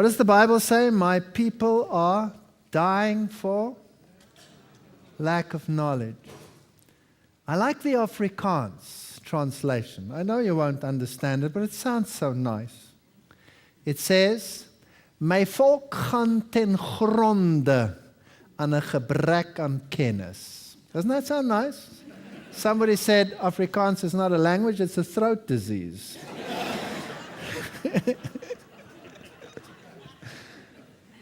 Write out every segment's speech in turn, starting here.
What does the Bible say? My people are dying for lack of knowledge. I like the Afrikaans translation. I know you won't understand it, but it sounds so nice. It says, my volk gaan ten gronde aan 'n gebrek aan kennis. Doesn't that sound nice? Somebody said Afrikaans is not a language, it's a throat disease.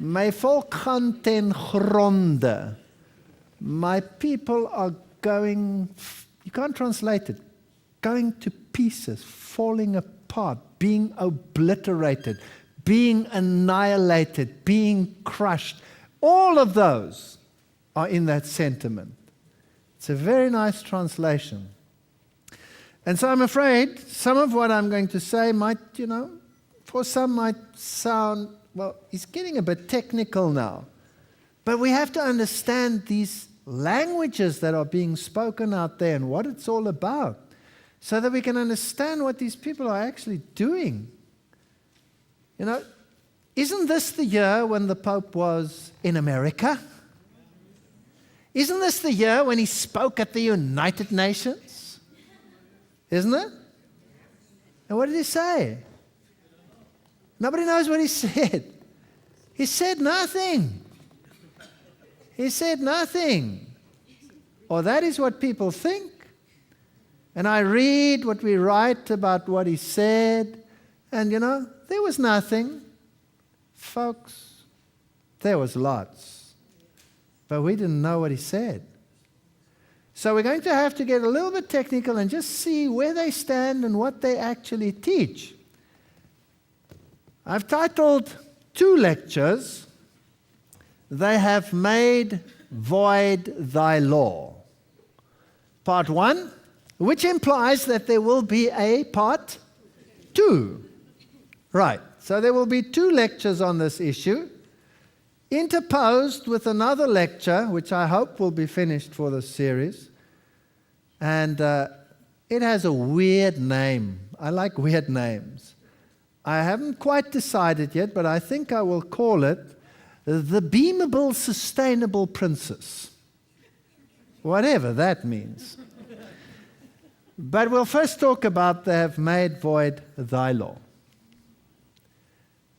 My volk gaan ten gronde. My people are going, you can't translate it, going to pieces, falling apart, being obliterated, being annihilated, being crushed. All of those are in that sentiment. It's a very nice translation. And so I'm afraid some of what I'm going to say might, for some might sound, well, he's getting a bit technical now. But we have to understand these languages that are being spoken out there and what it's all about, so that we can understand what these people are actually doing. Isn't this the year when the Pope was in America? Isn't this the year when he spoke at the United Nations? Isn't it? And what did he say? Nobody knows what he said. He said nothing. He said nothing. Or that is what people think. And I read what we write about what he said, and there was nothing. Folks, there was lots. But we didn't know what he said. So we're going to have to get a little bit technical and just see where they stand and what they actually teach. I've titled 2 lectures, They Have Made Void Thy Law. Part 1, which implies that there will be a part 2. Right, so there will be 2 lectures on this issue, interposed with another lecture, which I hope will be finished for this series. And it has a weird name. I like weird names. I haven't quite decided yet, but I think I will call it The Beamable Sustainable Princess. Whatever that means. But we'll first talk about they have made void thy law.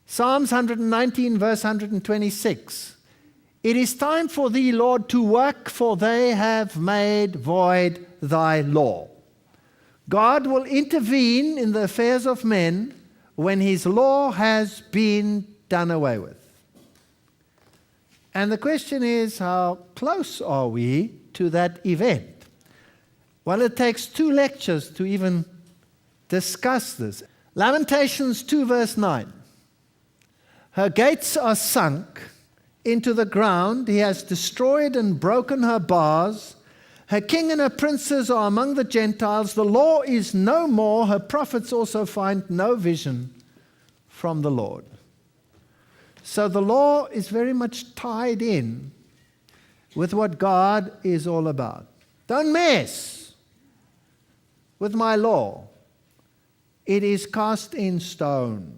Psalms 119, verse 126. It is time for thee, Lord, to work, for they have made void thy law. God will intervene in the affairs of men when his law has been done away with. And the question is, how close are we to that event? Well, it takes 2 lectures to even discuss this. Lamentations 2, verse 9. Her gates are sunk into the ground. He has destroyed and broken her bars. Her king and her princes are among the Gentiles. The law is no more. Her prophets also find no vision from the Lord. So the law is very much tied in with what God is all about. Don't mess with my law. It is cast in stone.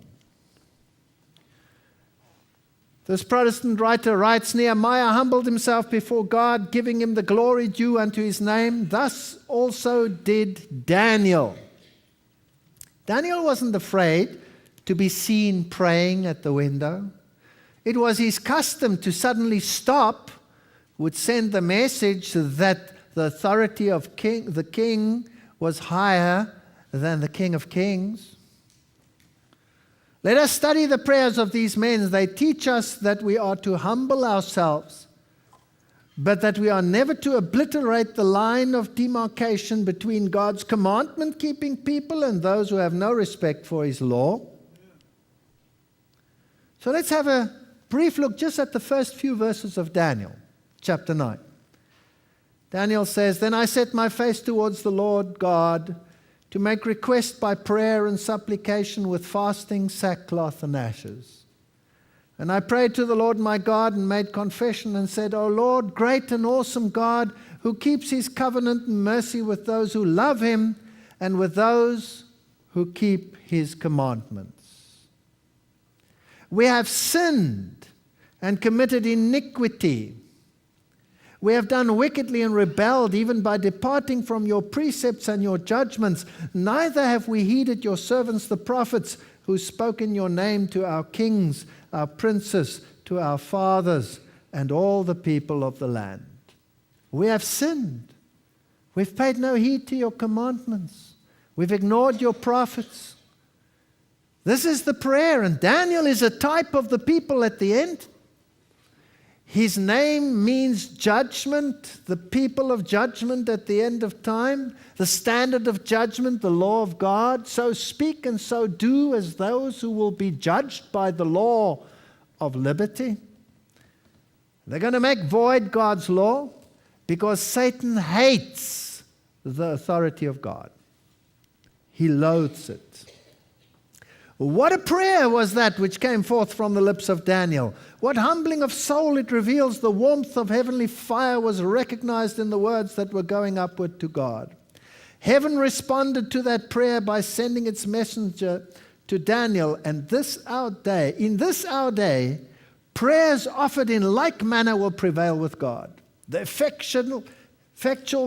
This Protestant writer writes, Nehemiah humbled himself before God, giving him the glory due unto his name. Thus also did Daniel. Daniel wasn't afraid to be seen praying at the window. It was his custom to suddenly stop, would send the message that the authority of the king was higher than the King of Kings. Let us study the prayers of these men. They teach us that we are to humble ourselves, but that we are never to obliterate the line of demarcation between God's commandment-keeping people and those who have no respect for his law. So let's have a brief look just at the first few verses of Daniel, chapter 9. Daniel says, Then I set my face towards the Lord God to make request by prayer and supplication with fasting, sackcloth, and ashes. And I prayed to the Lord my God and made confession and said, O Lord, great and awesome God, who keeps his covenant and mercy with those who love him and with those who keep his commandments. We have sinned and committed iniquity. We have done wickedly and rebelled, even by departing from your precepts and your judgments. Neither have we heeded your servants the prophets, who spoke in your name to our kings, our princes, to our fathers, and all the people of the land. We have sinned. We've paid no heed to your commandments. We've ignored your prophets. This is the prayer, and Daniel is a type of the people at the end. His name means judgment, the people of judgment at the end of time, the standard of judgment, the law of God. So speak and so do as those who will be judged by the law of liberty. They're going to make void God's law because Satan hates the authority of God. He loathes it. What a prayer was that which came forth from the lips of Daniel. What humbling of soul it reveals. The warmth of heavenly fire was recognized in the words that were going upward to God. Heaven responded to that prayer by sending its messenger to Daniel. And in this our day, prayers offered in like manner will prevail with God. The effectual,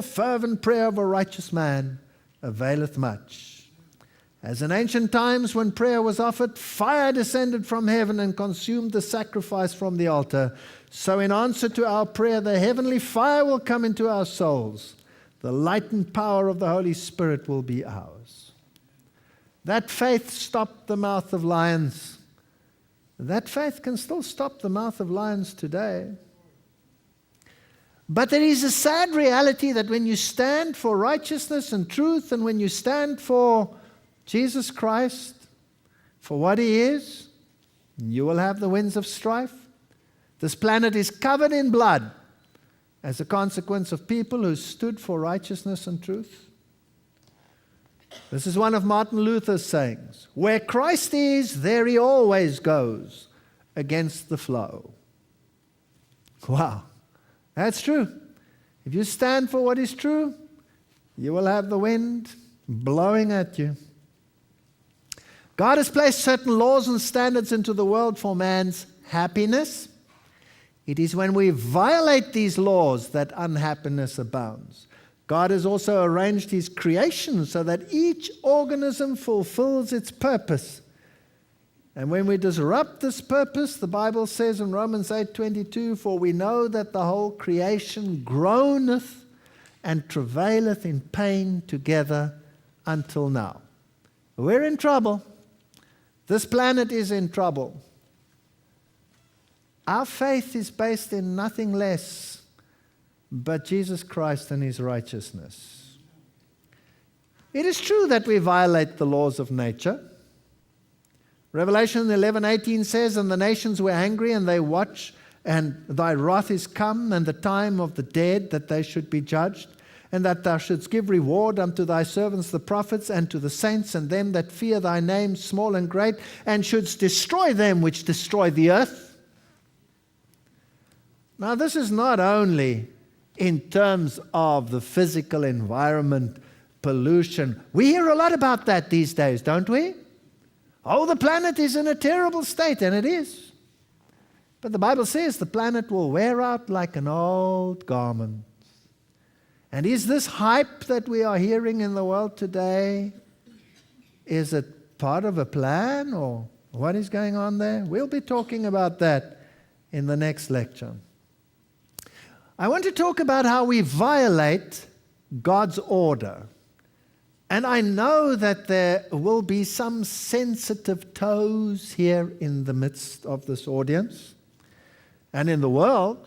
fervent prayer of a righteous man availeth much. As in ancient times when prayer was offered, fire descended from heaven and consumed the sacrifice from the altar, so in answer to our prayer, the heavenly fire will come into our souls. The light and power of the Holy Spirit will be ours. That faith stopped the mouth of lions. That faith can still stop the mouth of lions today. But there is a sad reality that when you stand for righteousness and truth, and when you stand for Jesus Christ, for what He is, you will have the winds of strife. This planet is covered in blood as a consequence of people who stood for righteousness and truth. This is one of Martin Luther's sayings. Where Christ is, there He always goes against the flow. Wow, that's true. If you stand for what is true, you will have the wind blowing at you. God has placed certain laws and standards into the world for man's happiness. It is when we violate these laws that unhappiness abounds. God has also arranged His creation so that each organism fulfills its purpose. And when we disrupt this purpose, the Bible says in Romans 8:22, for we know that the whole creation groaneth and travaileth in pain together until now. We're in trouble. This planet is in trouble. Our faith is based in nothing less but Jesus Christ and His righteousness. It is true that we violate the laws of nature. Revelation 11:18 says, and the nations were angry, and they watch, and thy wrath is come, and the time of the dead, that they should be judged, and that thou shouldst give reward unto thy servants the prophets, and to the saints, and them that fear thy name, small and great, and shouldst destroy them which destroy the earth. Now, this is not only in terms of the physical environment, pollution. We hear a lot about that these days, don't we? Oh, the planet is in a terrible state, and it is. But the Bible says the planet will wear out like an old garment. And is this hype that we are hearing in the world today, is it part of a plan, or what is going on there? We'll be talking about that in the next lecture. I want to talk about how we violate God's order. And I know that there will be some sensitive toes here in the midst of this audience and in the world.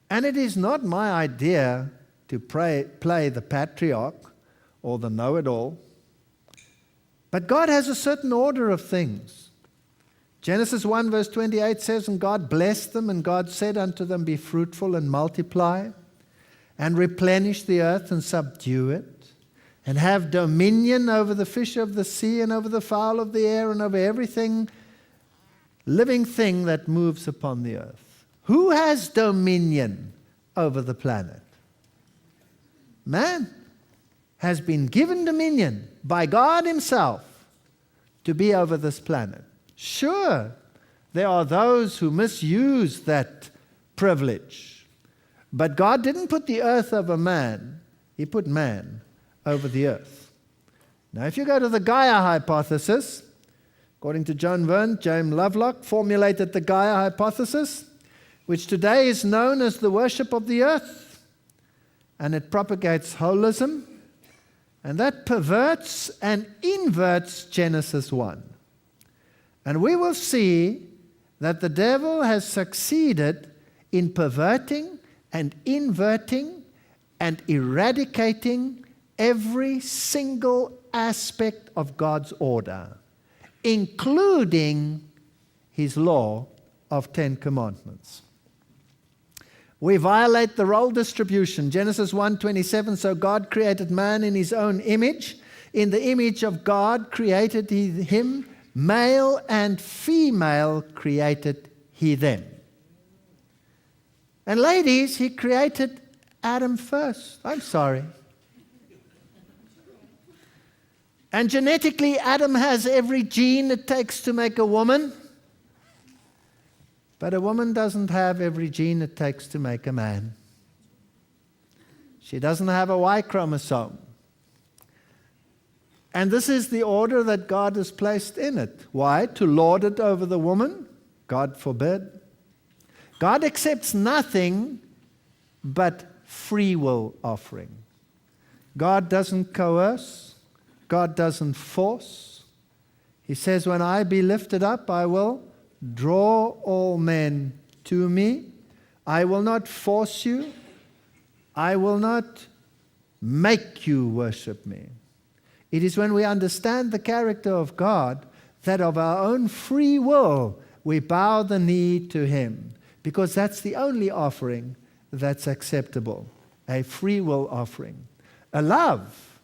And it is not my idea to play the patriarch or the know-it-all. But God has a certain order of things. Genesis 1 verse 28 says, and God blessed them, and God said unto them, be fruitful and multiply, and replenish the earth and subdue it, and have dominion over the fish of the sea, and over the fowl of the air, and over everything living thing that moves upon the earth. Who has dominion over the planet? Man has been given dominion by God Himself to be over this planet. Sure, there are those who misuse that privilege. But God didn't put the earth over man. He put man over the earth. Now, if you go to the Gaia hypothesis, according to John Verne, James Lovelock formulated the Gaia hypothesis, which today is known as the worship of the earth, and it propagates holism, and that perverts and inverts Genesis 1. And we will see that the devil has succeeded in perverting and inverting and eradicating every single aspect of God's order, including his law of 10 commandments. We violate the role distribution. Genesis 1:27, so God created man in his own image. In the image of God created he him, male and female created he them. And ladies, he created Adam first. I'm sorry. And genetically, Adam has every gene it takes to make a woman. But a woman doesn't have every gene it takes to make a man. She doesn't have a Y chromosome. And this is the order that God has placed in it. Why? To lord it over the woman? God forbid. God accepts nothing but free will offering. God doesn't coerce. God doesn't force. He says, when I be lifted up, I will draw all men to me. I will not force you. I will not make you worship me. It is when we understand the character of God that of our own free will we bow the knee to him, because that's the only offering that's acceptable, a free will offering. A love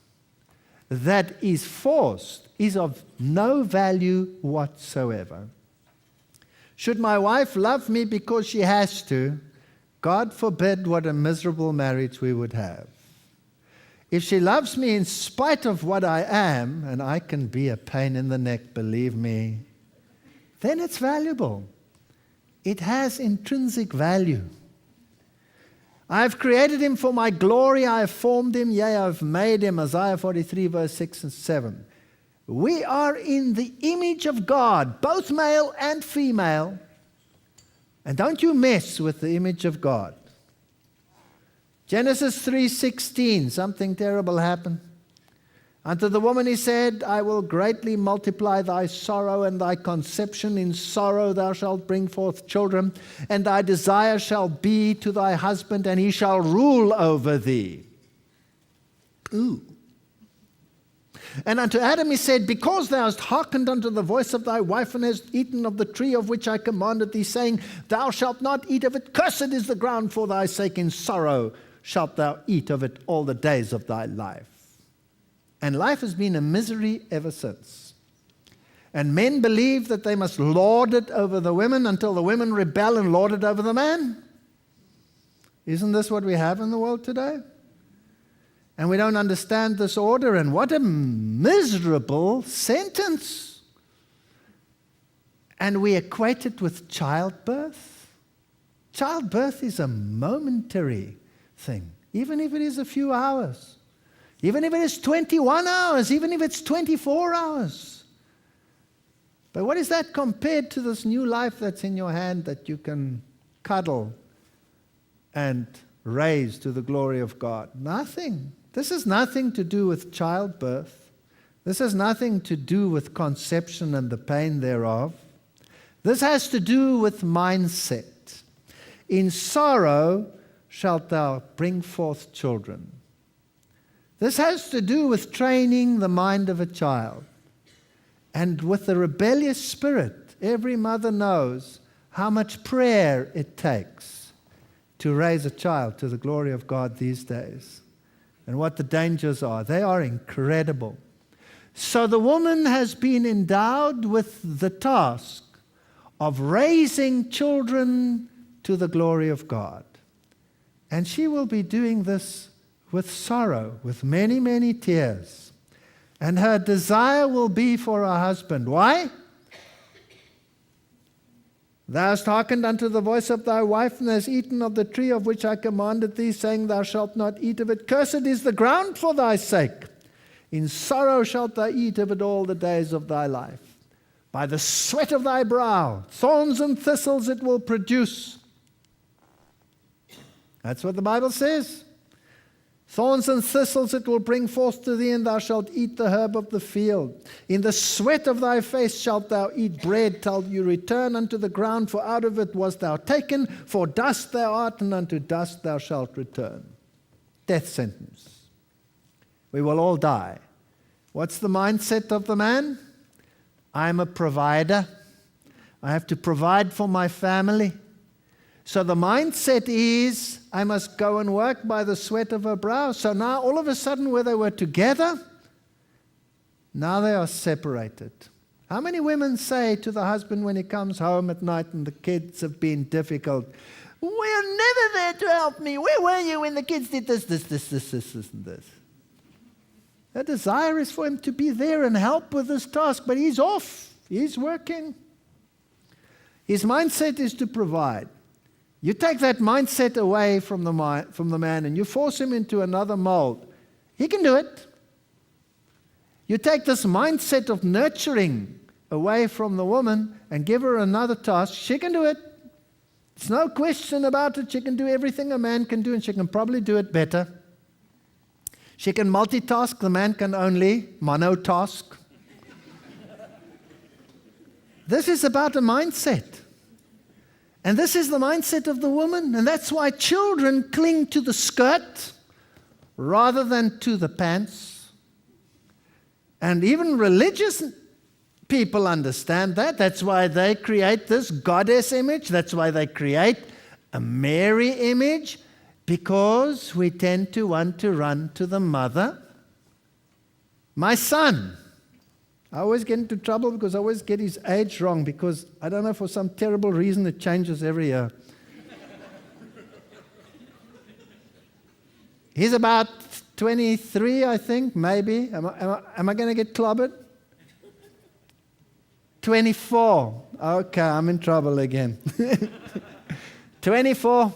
that is forced is of no value whatsoever. Should my wife love me because she has to, God forbid what a miserable marriage we would have. If she loves me in spite of what I am, and I can be a pain in the neck, believe me, then it's valuable. It has intrinsic value. I have created him for my glory, I have formed him, yea, I have made him, Isaiah 43, verse 6 and 7. We are in the image of God, both male and female. And don't you mess with the image of God. Genesis 3:16, something terrible happened. Unto the woman he said, I will greatly multiply thy sorrow and thy conception. In sorrow thou shalt bring forth children, and thy desire shall be to thy husband, and he shall rule over thee. Ooh. And unto Adam he said, because thou hast hearkened unto the voice of thy wife, and hast eaten of the tree of which I commanded thee, saying, thou shalt not eat of it. Cursed is the ground for thy sake. In sorrow shalt thou eat of it all the days of thy life. And life has been a misery ever since. And men believe that they must lord it over the women until the women rebel and lord it over the man. Isn't this what we have in the world today? And we don't understand this order, and what a miserable sentence. And we equate it with childbirth. Childbirth is a momentary thing, even if it is a few hours. Even if it is 21 hours, even if it's 24 hours. But what is that compared to this new life that's in your hand that you can cuddle and raise to the glory of God? Nothing. This has nothing to do with childbirth. This has nothing to do with conception and the pain thereof. This has to do with mindset. In sorrow shalt thou bring forth children. This has to do with training the mind of a child. And with the rebellious spirit, every mother knows how much prayer it takes to raise a child to the glory of God these days. And what the dangers are. They are incredible. So the woman has been endowed with the task of raising children to the glory of God. And she will be doing this with sorrow, with many, many tears. And her desire will be for her husband. Why? Thou hast hearkened unto the voice of thy wife, and hast eaten of the tree of which I commanded thee, saying, Thou shalt not eat of it. Cursed is the ground for thy sake. In sorrow shalt thou eat of it all the days of thy life. By the sweat of thy brow, thorns and thistles it will produce. That's what the Bible says. Thorns and thistles it will bring forth to thee, and thou shalt eat the herb of the field. In the sweat of thy face shalt thou eat bread till you return unto the ground, for out of it wast thou taken, for dust thou art, and unto dust thou shalt return. Death sentence. We will all die. What's the mindset of the man? I'm a provider. I have to provide for my family. So the mindset is, I must go and work by the sweat of her brow. So now all of a sudden where they were together, now they are separated. How many women say to the husband when he comes home at night and the kids have been difficult, "We're never there to help me. Where were you when the kids did this, and this?" Their desire is for him to be there and help with this task, but he's off. He's working. His mindset is to provide. You take that mindset away from the man and you force him into another mold. He can do it. You take this mindset of nurturing away from the woman and give her another task. She can do it. There's no question about it. She can do everything a man can do, and she can probably do it better. She can multitask. The man can only monotask. This is about a mindset. And this is the mindset of the woman. And that's why children cling to the skirt rather than to the pants. And even religious people understand that. That's why they create this goddess image. That's why they create a Mary image. Because we tend to want to run to the mother. My son. I always get into trouble because I always get his age wrong, because I don't know, for some terrible reason it changes every year. He's about 23, I think, maybe. Am I going to get clobbered? 24. Okay, I'm in trouble again. 24.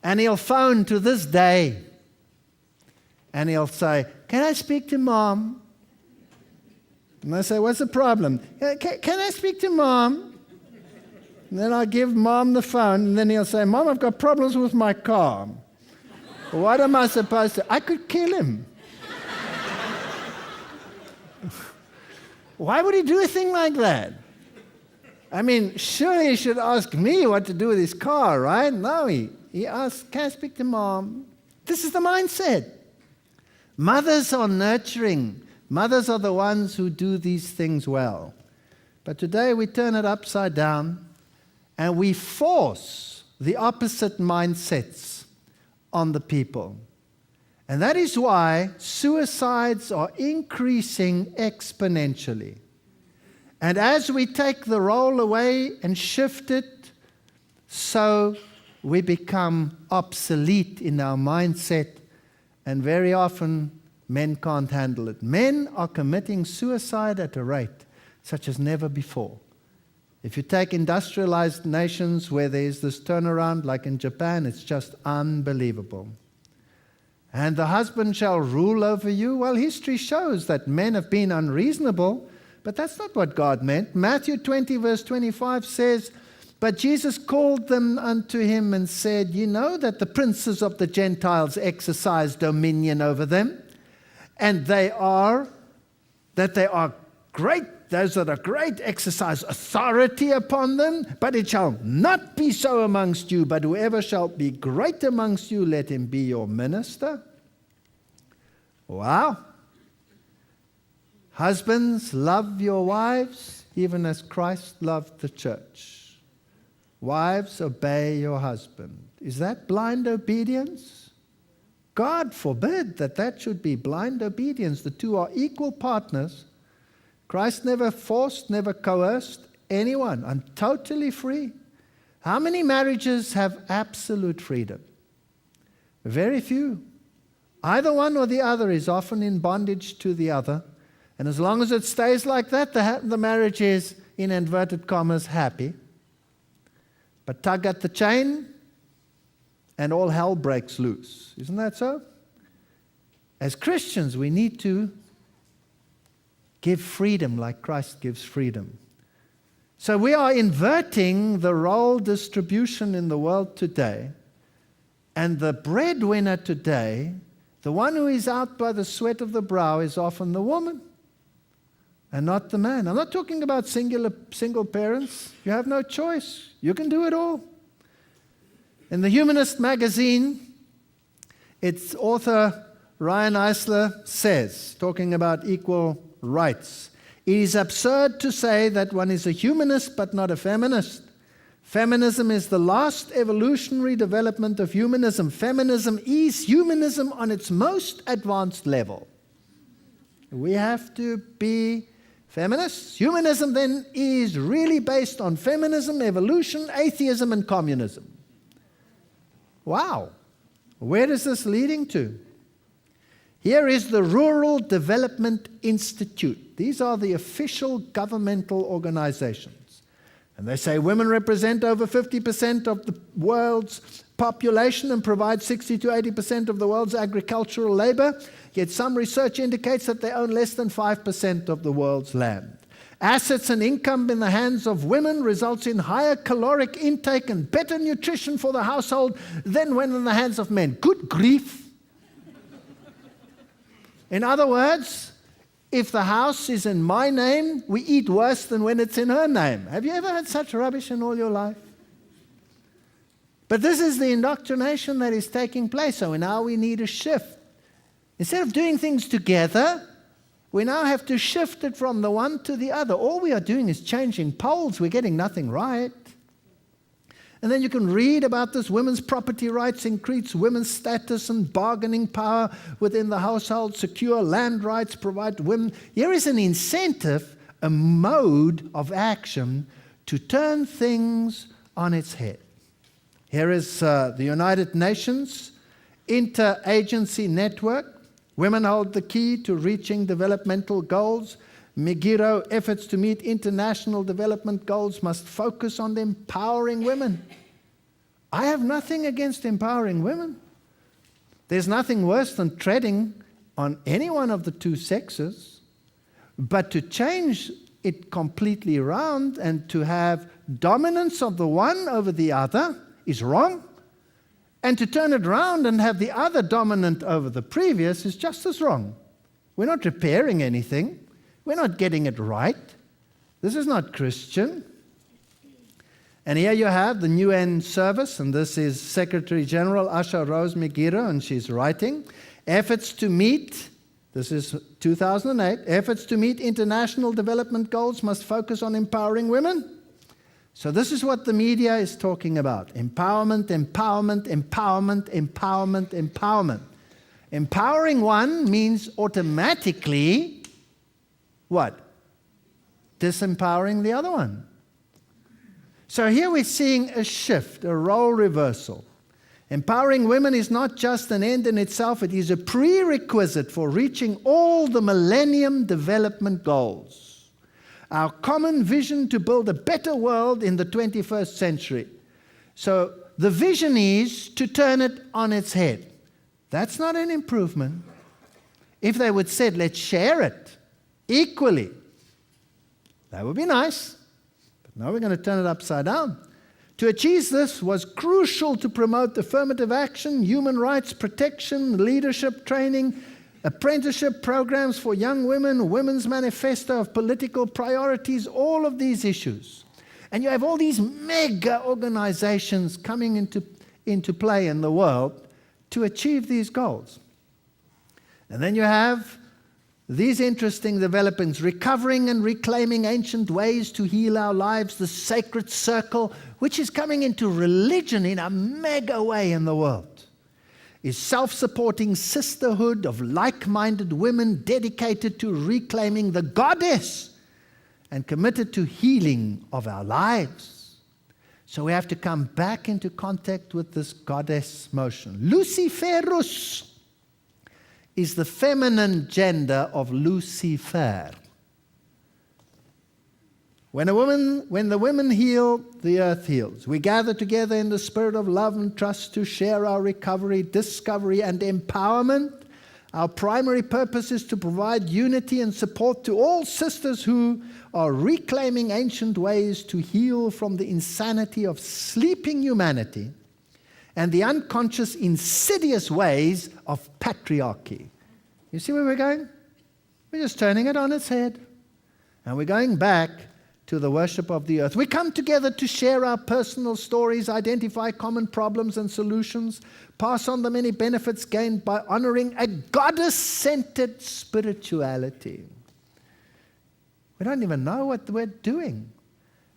And he'll phone to this day. And he'll say, "Can I speak to Mom?" And I say, "What's the problem?" Can I speak to Mom? And then I'll give Mom the phone, and then he'll say, "Mom, I've got problems with my car." What am I supposed to? I could kill him. Why would he do a thing like that? I mean, surely he should ask me what to do with his car, right? No, he asks, "Can I speak to Mom?" This is the mindset. Mothers are nurturing. Mothers are the ones who do these things well. But today we turn it upside down and we force the opposite mindsets on the people. And that is why suicides are increasing exponentially. And as we take the role away and shift it, so we become obsolete in our mindset, and very often men can't handle it. Men are committing suicide at a rate such as never before. If you take industrialized nations where there is this turnaround, like in Japan, it's just unbelievable. And the husband shall rule over you. Well, history shows that men have been unreasonable, but that's not what God meant. Matthew 20, verse 25 says, "But Jesus called them unto him and said, Ye know that the princes of the Gentiles exercise dominion over them, and they are great, those that are great exercise authority upon them, but it shall not be so amongst you, but whoever shall be great amongst you, let him be your minister." Wow. Husbands, love your wives, even as Christ loved the church. Wives, obey your husband. Is that blind obedience? God forbid that should be blind obedience. The two are equal partners. Christ never forced, never coerced anyone. I'm totally free. How many marriages have absolute freedom? Very few. Either one or the other is often in bondage to the other. And as long as it stays like that, the marriage is, in inverted commas, happy. a tug at the chain, and all hell breaks loose. Isn't that so? As Christians, we need to give freedom like Christ gives freedom. So we are inverting the role distribution in the world today. And the breadwinner today, the one who is out by the sweat of the brow, is often the woman and not the man. I'm not talking about single parents. You have no choice. You can do it all. In the Humanist magazine, its author Ryan Eisler says, talking about equal rights, it is absurd to say that one is a humanist but not a feminist. Feminism is the last evolutionary development of humanism. Feminism is humanism on its most advanced level. We have to be feminists. Humanism then is really based on feminism, evolution, atheism, and communism. Wow. Where is this leading to? Here is the Rural Development Institute. These are the official governmental organizations. And they say women represent over 50% of the world's population and provide 60 to 80% of the world's agricultural labor, yet some research indicates that they own less than 5% of the world's land. Assets and income in the hands of women results in higher caloric intake and better nutrition for the household than when in the hands of men. Good grief. In other words, if the house is in my name, we eat worse than when it's in her name. Have you ever had such rubbish in all your life? But this is the indoctrination that is taking place. So now we need a shift. Instead of doing things together, we now have to shift it from the one to the other. All we are doing is changing poles. We're getting nothing right. And then you can read about this. Women's property rights increase women's status and bargaining power within the household, secure land rights, provide women. Here is an incentive, a mode of action to turn things on its head. Here is the United Nations Interagency Network. Women hold the key to reaching developmental goals. Megiddo efforts to meet international development goals must focus on empowering women. I have nothing against empowering women. There's nothing worse than treading on any one of the two sexes. But to change it completely around and to have dominance of the one over the other is wrong. And to turn it around and have the other dominant over the previous is just as wrong. We're not repairing anything. We're not getting it right. This is not Christian. And here you have the UN service, and this is Secretary General Asha Rose Megiddo, and she's writing, efforts to meet, this is 2008, efforts to meet international development goals must focus on empowering women. So this is what the media is talking about. Empowerment, empowerment, empowerment, empowerment, empowerment. Empowering one means automatically what? Disempowering the other one. So here we're seeing a shift, a role reversal. Empowering women is not just an end in itself, it is a prerequisite for reaching all the Millennium Development Goals. Our common vision to build a better world in the 21st century. So the vision is to turn it on its head. That's not an improvement. If they would say, let's share it equally, that would be nice. But now we're going to turn it upside down. To achieve this was crucial to promote affirmative action, human rights protection, leadership training, apprenticeship programs for young women, women's manifesto of political priorities, all of these issues. And you have all these mega organizations coming into play in the world to achieve these goals. And then you have these interesting developments, recovering and reclaiming ancient ways to heal our lives, the sacred circle, which is coming into religion in a mega way in the world. Is self-supporting sisterhood of like-minded women dedicated to reclaiming the goddess and committed to healing of our lives. So we have to come back into contact with this goddess motion. Luciferus is the feminine gender of Lucifer. When the women heal, the earth heals. We gather together in the spirit of love and trust to share our recovery, discovery, and empowerment. Our primary purpose is to provide unity and support to all sisters who are reclaiming ancient ways to heal from the insanity of sleeping humanity and the unconscious, insidious ways of patriarchy. You see where we're going? We're just turning it on its head. And we're going back to the worship of the earth. We come together to share our personal stories, identify common problems and solutions, pass on the many benefits gained by honoring a goddess-centered spirituality. We don't even know what we're doing.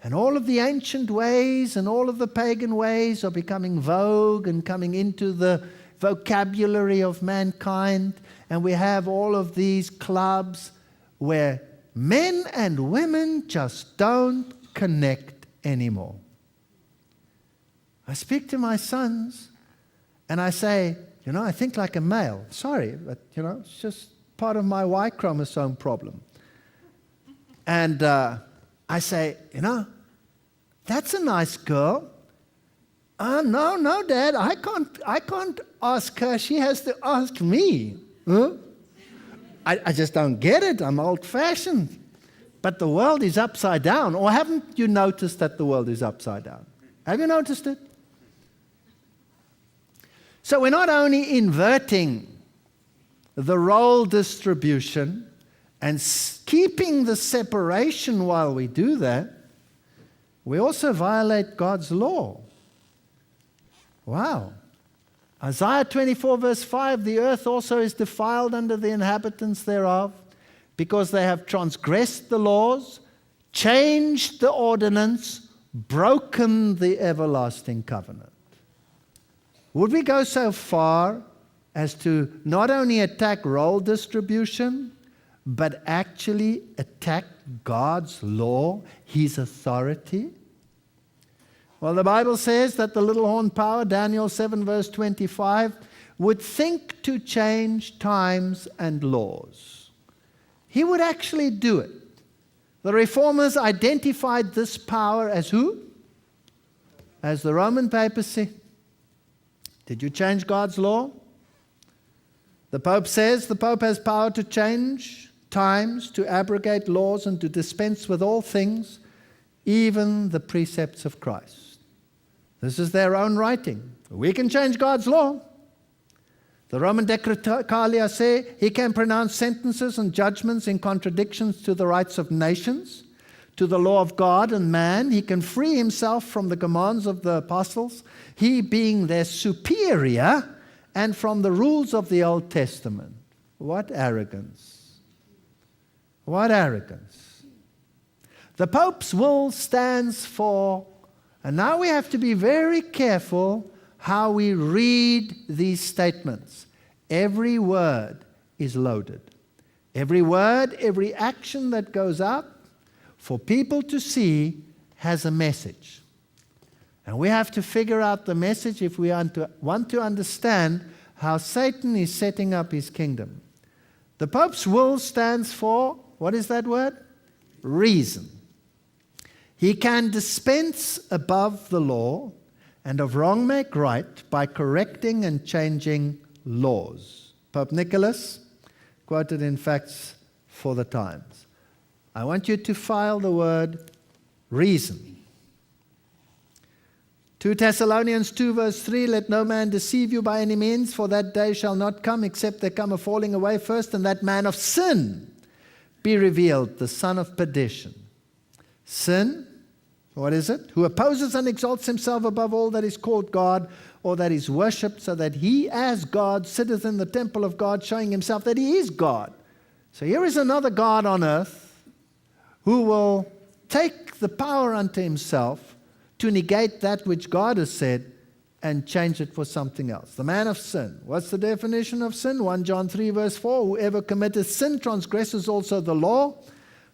And all of the ancient ways and all of the pagan ways are becoming vogue and coming into the vocabulary of mankind. And we have all of these clubs where men and women just don't connect anymore. I speak to my sons and I say, I think like a male. Sorry, but it's just part of my Y chromosome problem. And I say, that's a nice girl. No, Dad, I can't ask her. She has to ask me. Huh? I just don't get it. I'm old-fashioned. But the world is upside down. Or haven't you noticed that the world is upside down? Have you noticed it? So we're not only inverting the role distribution and keeping the separation while we do that, we also violate God's law. Wow. Isaiah 24 verse 5, the earth also is defiled under the inhabitants thereof, because they have transgressed the laws, changed the ordinance, broken the everlasting covenant. Would we go so far as to not only attack role distribution, but actually attack God's law, His authority? Well, the Bible says that the little horn power, Daniel 7 verse 25, would think to change times and laws. He would actually do it. The Reformers identified this power as who? As the Roman papacy. Did you change God's law? The Pope says the Pope has power to change times, to abrogate laws, and to dispense with all things, even the precepts of Christ. This is their own writing. We can change God's law. The Roman Decretalia say he can pronounce sentences and judgments in contradictions to the rights of nations, to the law of God and man. He can free himself from the commands of the apostles, he being their superior, and from the rules of the Old Testament. What arrogance! What arrogance! The Pope's will stands for, and now we have to be very careful how we read these statements. Every word is loaded. Every word, every action that goes up for people to see has a message. And we have to figure out the message if we want to understand how Satan is setting up his kingdom. The Pope's will stands for, what is that word? Reason. He can dispense above the law and of wrong make right by correcting and changing laws. Pope Nicholas, quoted in Facts for the Times. I want you to file the word reason. 2 Thessalonians 2 verse 3, let no man deceive you by any means, for that day shall not come except there come a falling away first, and that man of sin be revealed, the son of perdition. Sin, what is it? Who opposes and exalts himself above all that is called God or that is worshipped, so that he as God sitteth in the temple of God, showing himself that he is God. So here is another God on earth who will take the power unto himself to negate that which God has said and change it for something else. The man of sin. What's the definition of sin? 1 John 3 verse 4, whoever committeth sin transgresses also the law,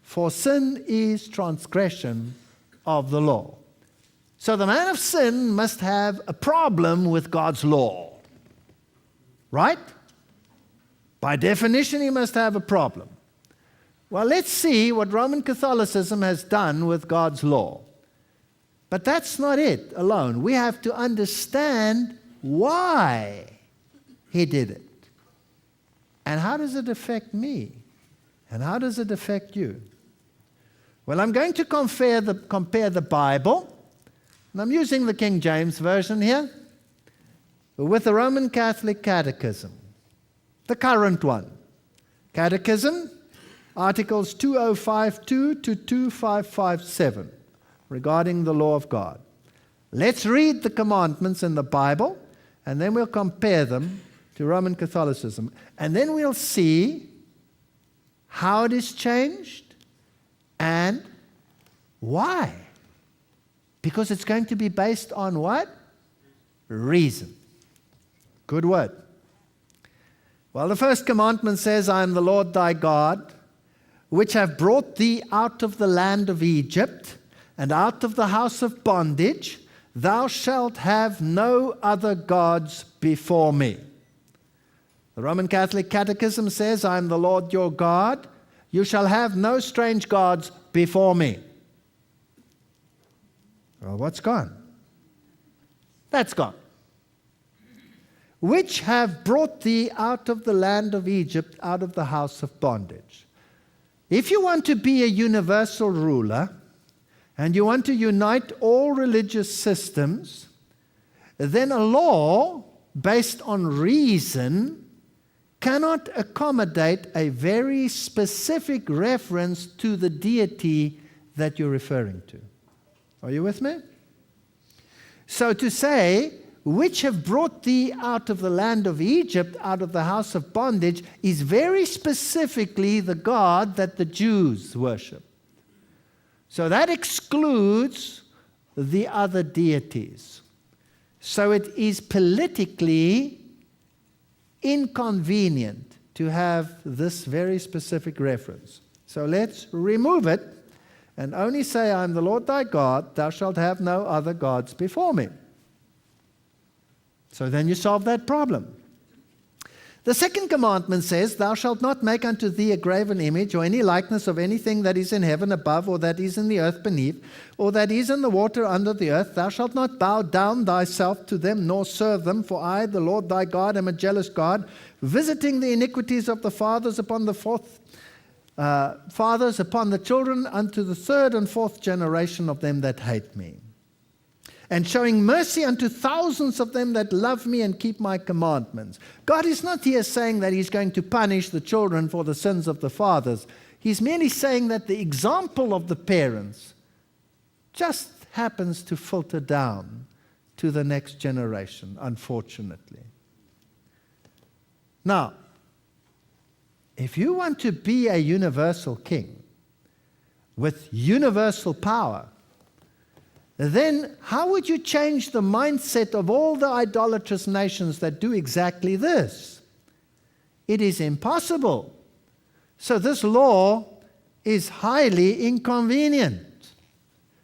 for sin is transgression of the law. So the man of sin must have a problem with God's law. Right? By definition, he must have a problem. Well, let's see what Roman Catholicism has done with God's law. But that's not it alone. We have to understand why he did it. And how does it affect me? And how does it affect you? Well, I'm going to compare the Bible, and I'm using the King James Version here, with the Roman Catholic Catechism, the current one. Catechism, Articles 2052 to 2557, regarding the law of God. Let's read the commandments in the Bible, and then we'll compare them to Roman Catholicism. And then we'll see how it is changed and why. Because it's going to be based on what? Reason. Good word. Well, the first commandment says, I am the Lord thy God, which have brought thee out of the land of Egypt, and out of the house of bondage. Thou shalt have no other gods before me. The Roman Catholic Catechism says, I am the Lord your God. You shall have no strange gods before me. Well, what's gone? That's gone. Which have brought thee out of the land of Egypt, out of the house of bondage. If you want to be a universal ruler, and you want to unite all religious systems, then a law based on reason cannot accommodate a very specific reference to the deity that you're referring to. Are you with me? So to say, which have brought thee out of the land of Egypt, out of the house of bondage, is very specifically the God that the Jews worship. So that excludes the other deities. So it is politically inconvenient to have this very specific reference. So let's remove it and only say, I am the Lord thy God, thou shalt have no other gods before me. So then you solve that problem. The second commandment says, thou shalt not make unto thee a graven image or any likeness of anything that is in heaven above, or that is in the earth beneath, or that is in the water under the earth. Thou shalt not bow down thyself to them, nor serve them. For I, the Lord thy God, am a jealous God, visiting the iniquities of the fathers upon the children, unto the third and fourth generation of them that hate me, and showing mercy unto thousands of them that love me and keep my commandments. God is not here saying that he's going to punish the children for the sins of the fathers. He's merely saying that the example of the parents just happens to filter down to the next generation, unfortunately. Now, if you want to be a universal king with universal power, then how would you change the mindset of all the idolatrous nations that do exactly this? It is impossible. So this law is highly inconvenient.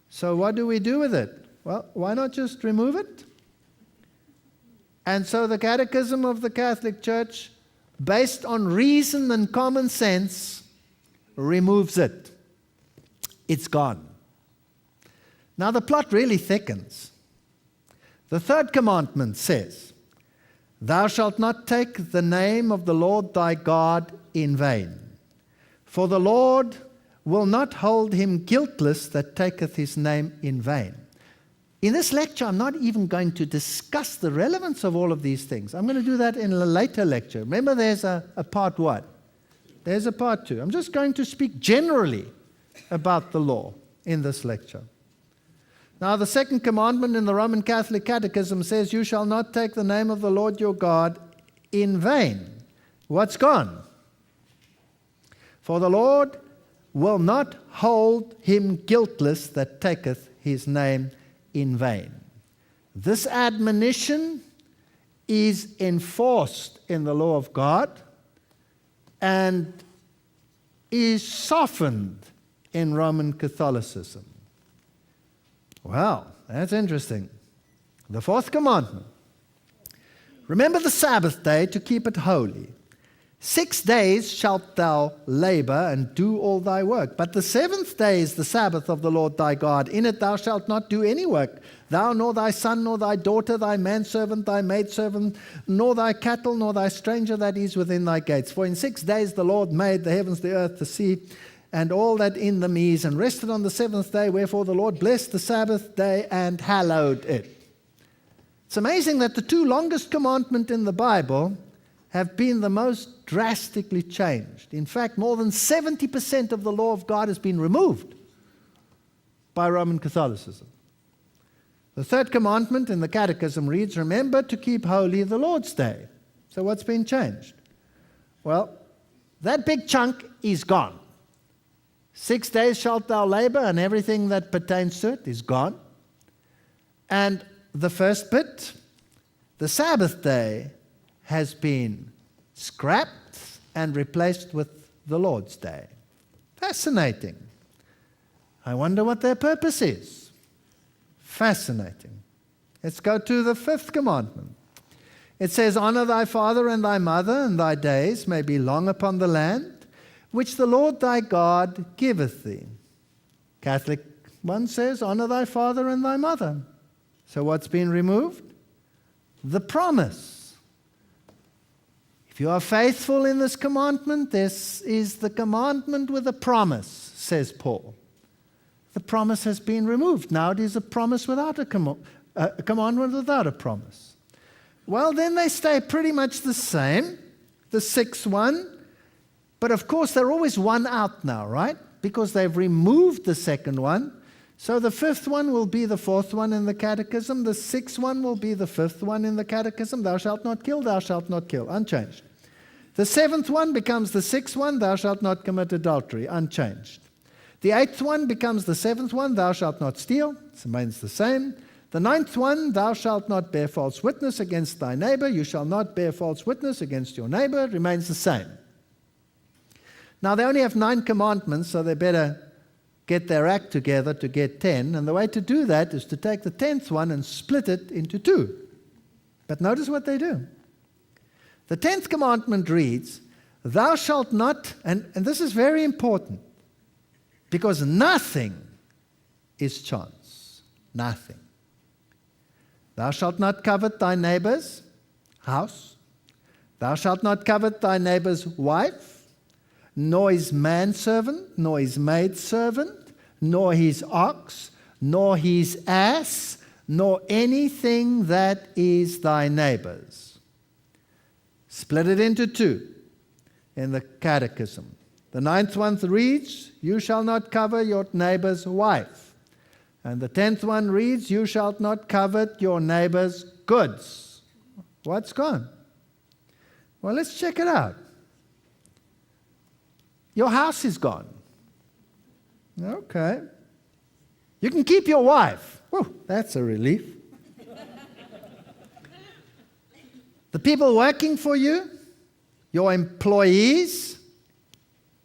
So what do we do with it? Well, why not just remove it? And so the Catechism of the Catholic Church, based on reason and common sense, removes it. It's gone. Now the plot really thickens. The third commandment says, thou shalt not take the name of the Lord thy God in vain. For the Lord will not hold him guiltless that taketh his name in vain. In this lecture, I'm not even going to discuss the relevance of all of these things. I'm going to do that in a later lecture. Remember, there's a part what? There's a part two. I'm just going to speak generally about the law in this lecture. Now, the second commandment in the Roman Catholic Catechism says, you shall not take the name of the Lord your God in vain. What's gone? For the Lord will not hold him guiltless that taketh his name in vain. This admonition is enforced in the law of God and is softened in Roman Catholicism. Well, that's interesting. The fourth commandment. Remember the Sabbath day to keep it holy. 6 days shalt thou labor and do all thy work. But the 7th day is the Sabbath of the Lord thy God. In it thou shalt not do any work, thou, nor thy son, nor thy daughter, thy manservant, thy maidservant, nor thy cattle, nor thy stranger that is within thy gates. For in 6 days the Lord made the heavens, the earth, the sea, and all that in them is, and rested on the 7th day. Wherefore the Lord blessed the Sabbath day and hallowed it. It's amazing that the 2 longest commandments in the Bible have been the most drastically changed. In fact, more than 70% of the law of God has been removed by Roman Catholicism. The 3rd commandment in the Catechism reads, remember to keep holy the Lord's day. So what's been changed? Well, that big chunk is gone. 6 days shalt thou labor, and everything that pertains to it is gone. And the first bit, the Sabbath day, has been scrapped and replaced with the Lord's day. Fascinating. I wonder what their purpose is. Fascinating. Let's go to the 5th commandment. It says, honor thy father and thy mother, and thy days may be long upon the land, which the Lord thy God giveth thee. Catholic one says, honor thy father and thy mother. So what's been removed? The promise. If you are faithful in this commandment, this is the commandment with a promise, says Paul. The promise has been removed. Now it is a promise without a commandment without a promise. Well, then they stay pretty much the same, the 6th one. But of course, they're always one out now, right? Because they've removed the 2nd one. So the 5th one will be the 4th one in the Catechism. The 6th one will be the 5th one in the Catechism. Thou shalt not kill, thou shalt not kill. Unchanged. The 7th one becomes the 6th one. Thou shalt not commit adultery. Unchanged. The 8th one becomes the 7th one. Thou shalt not steal. It remains the same. The 9th one, thou shalt not bear false witness against thy neighbor. You shall not bear false witness against your neighbor. It remains the same. Now, they only have 9 commandments, so they better get their act together to get 10. And the way to do that is to take the 10th one and split it into 2. But notice what they do. The 10th commandment reads, thou shalt not, and this is very important, because nothing is chance. Nothing. Thou shalt not covet thy neighbor's house. Thou shalt not covet thy neighbor's wife, nor his manservant, nor his maidservant, nor his ox, nor his ass, nor anything that is thy neighbor's. Split it into 2 in the Catechism. The 9th one reads, you shall not covet your neighbor's wife. And the 10th one reads, you shalt not covet your neighbor's goods. What's gone? Well, let's check it out. Your house is gone. Okay. You can keep your wife. Whew, that's a relief. The people working for you, your employees,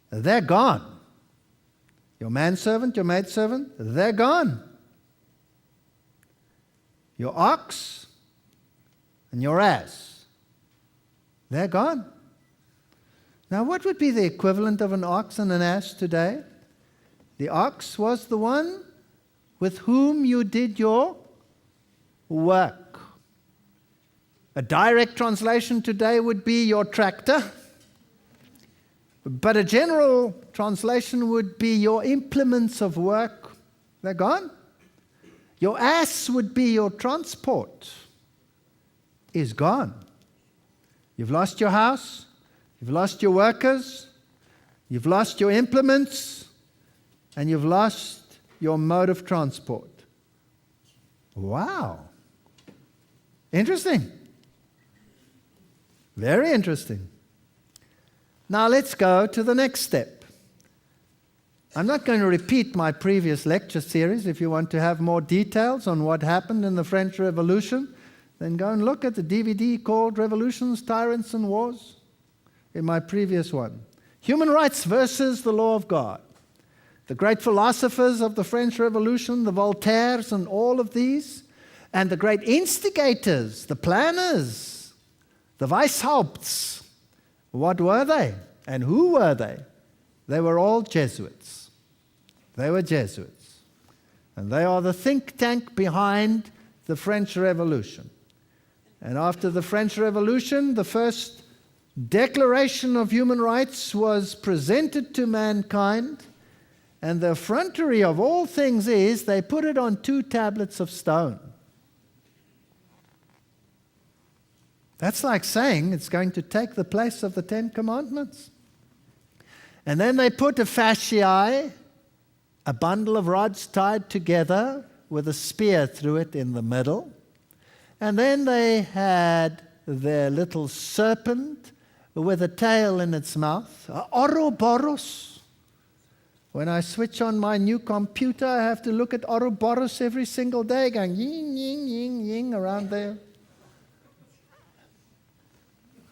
they're gone. Your manservant, your maidservant, they're gone. Your ox and your ass, they're gone. Now, what would be the equivalent of an ox and an ass today? The ox was the one with whom you did your work. A direct translation today would be your tractor, but a general translation would be your implements of work. They're gone. Your ass would be your transport. Is gone. You've lost your house. You've lost your workers, you've lost your implements, and you've lost your mode of transport. Wow. Interesting. Very interesting. Now let's go to the next step. I'm not going to repeat my previous lecture series. If you want to have more details on what happened in the French Revolution, then go and look at the DVD called Revolutions, Tyrants and Wars. In my previous one. Human rights versus the law of God. The great philosophers of the French Revolution, the Voltaires and all of these, and the great instigators, the planners, the Weishaupts What were they? And who were they? They were all Jesuits. They were Jesuits. And they are the think tank behind the French Revolution. And after the French Revolution, the first Declaration of Human Rights was presented to mankind. And the effrontery of all things is they put it on 2 tablets of stone. That's like saying it's going to take the place of the 10 Commandments. And then they put a fasciae, a bundle of rods tied together with a spear through it in the middle. And then they had their little serpent with a tail in its mouth, Ouroboros. When I switch on my new computer, I have to look at Ouroboros every single day, going ying, ying, ying, ying around there.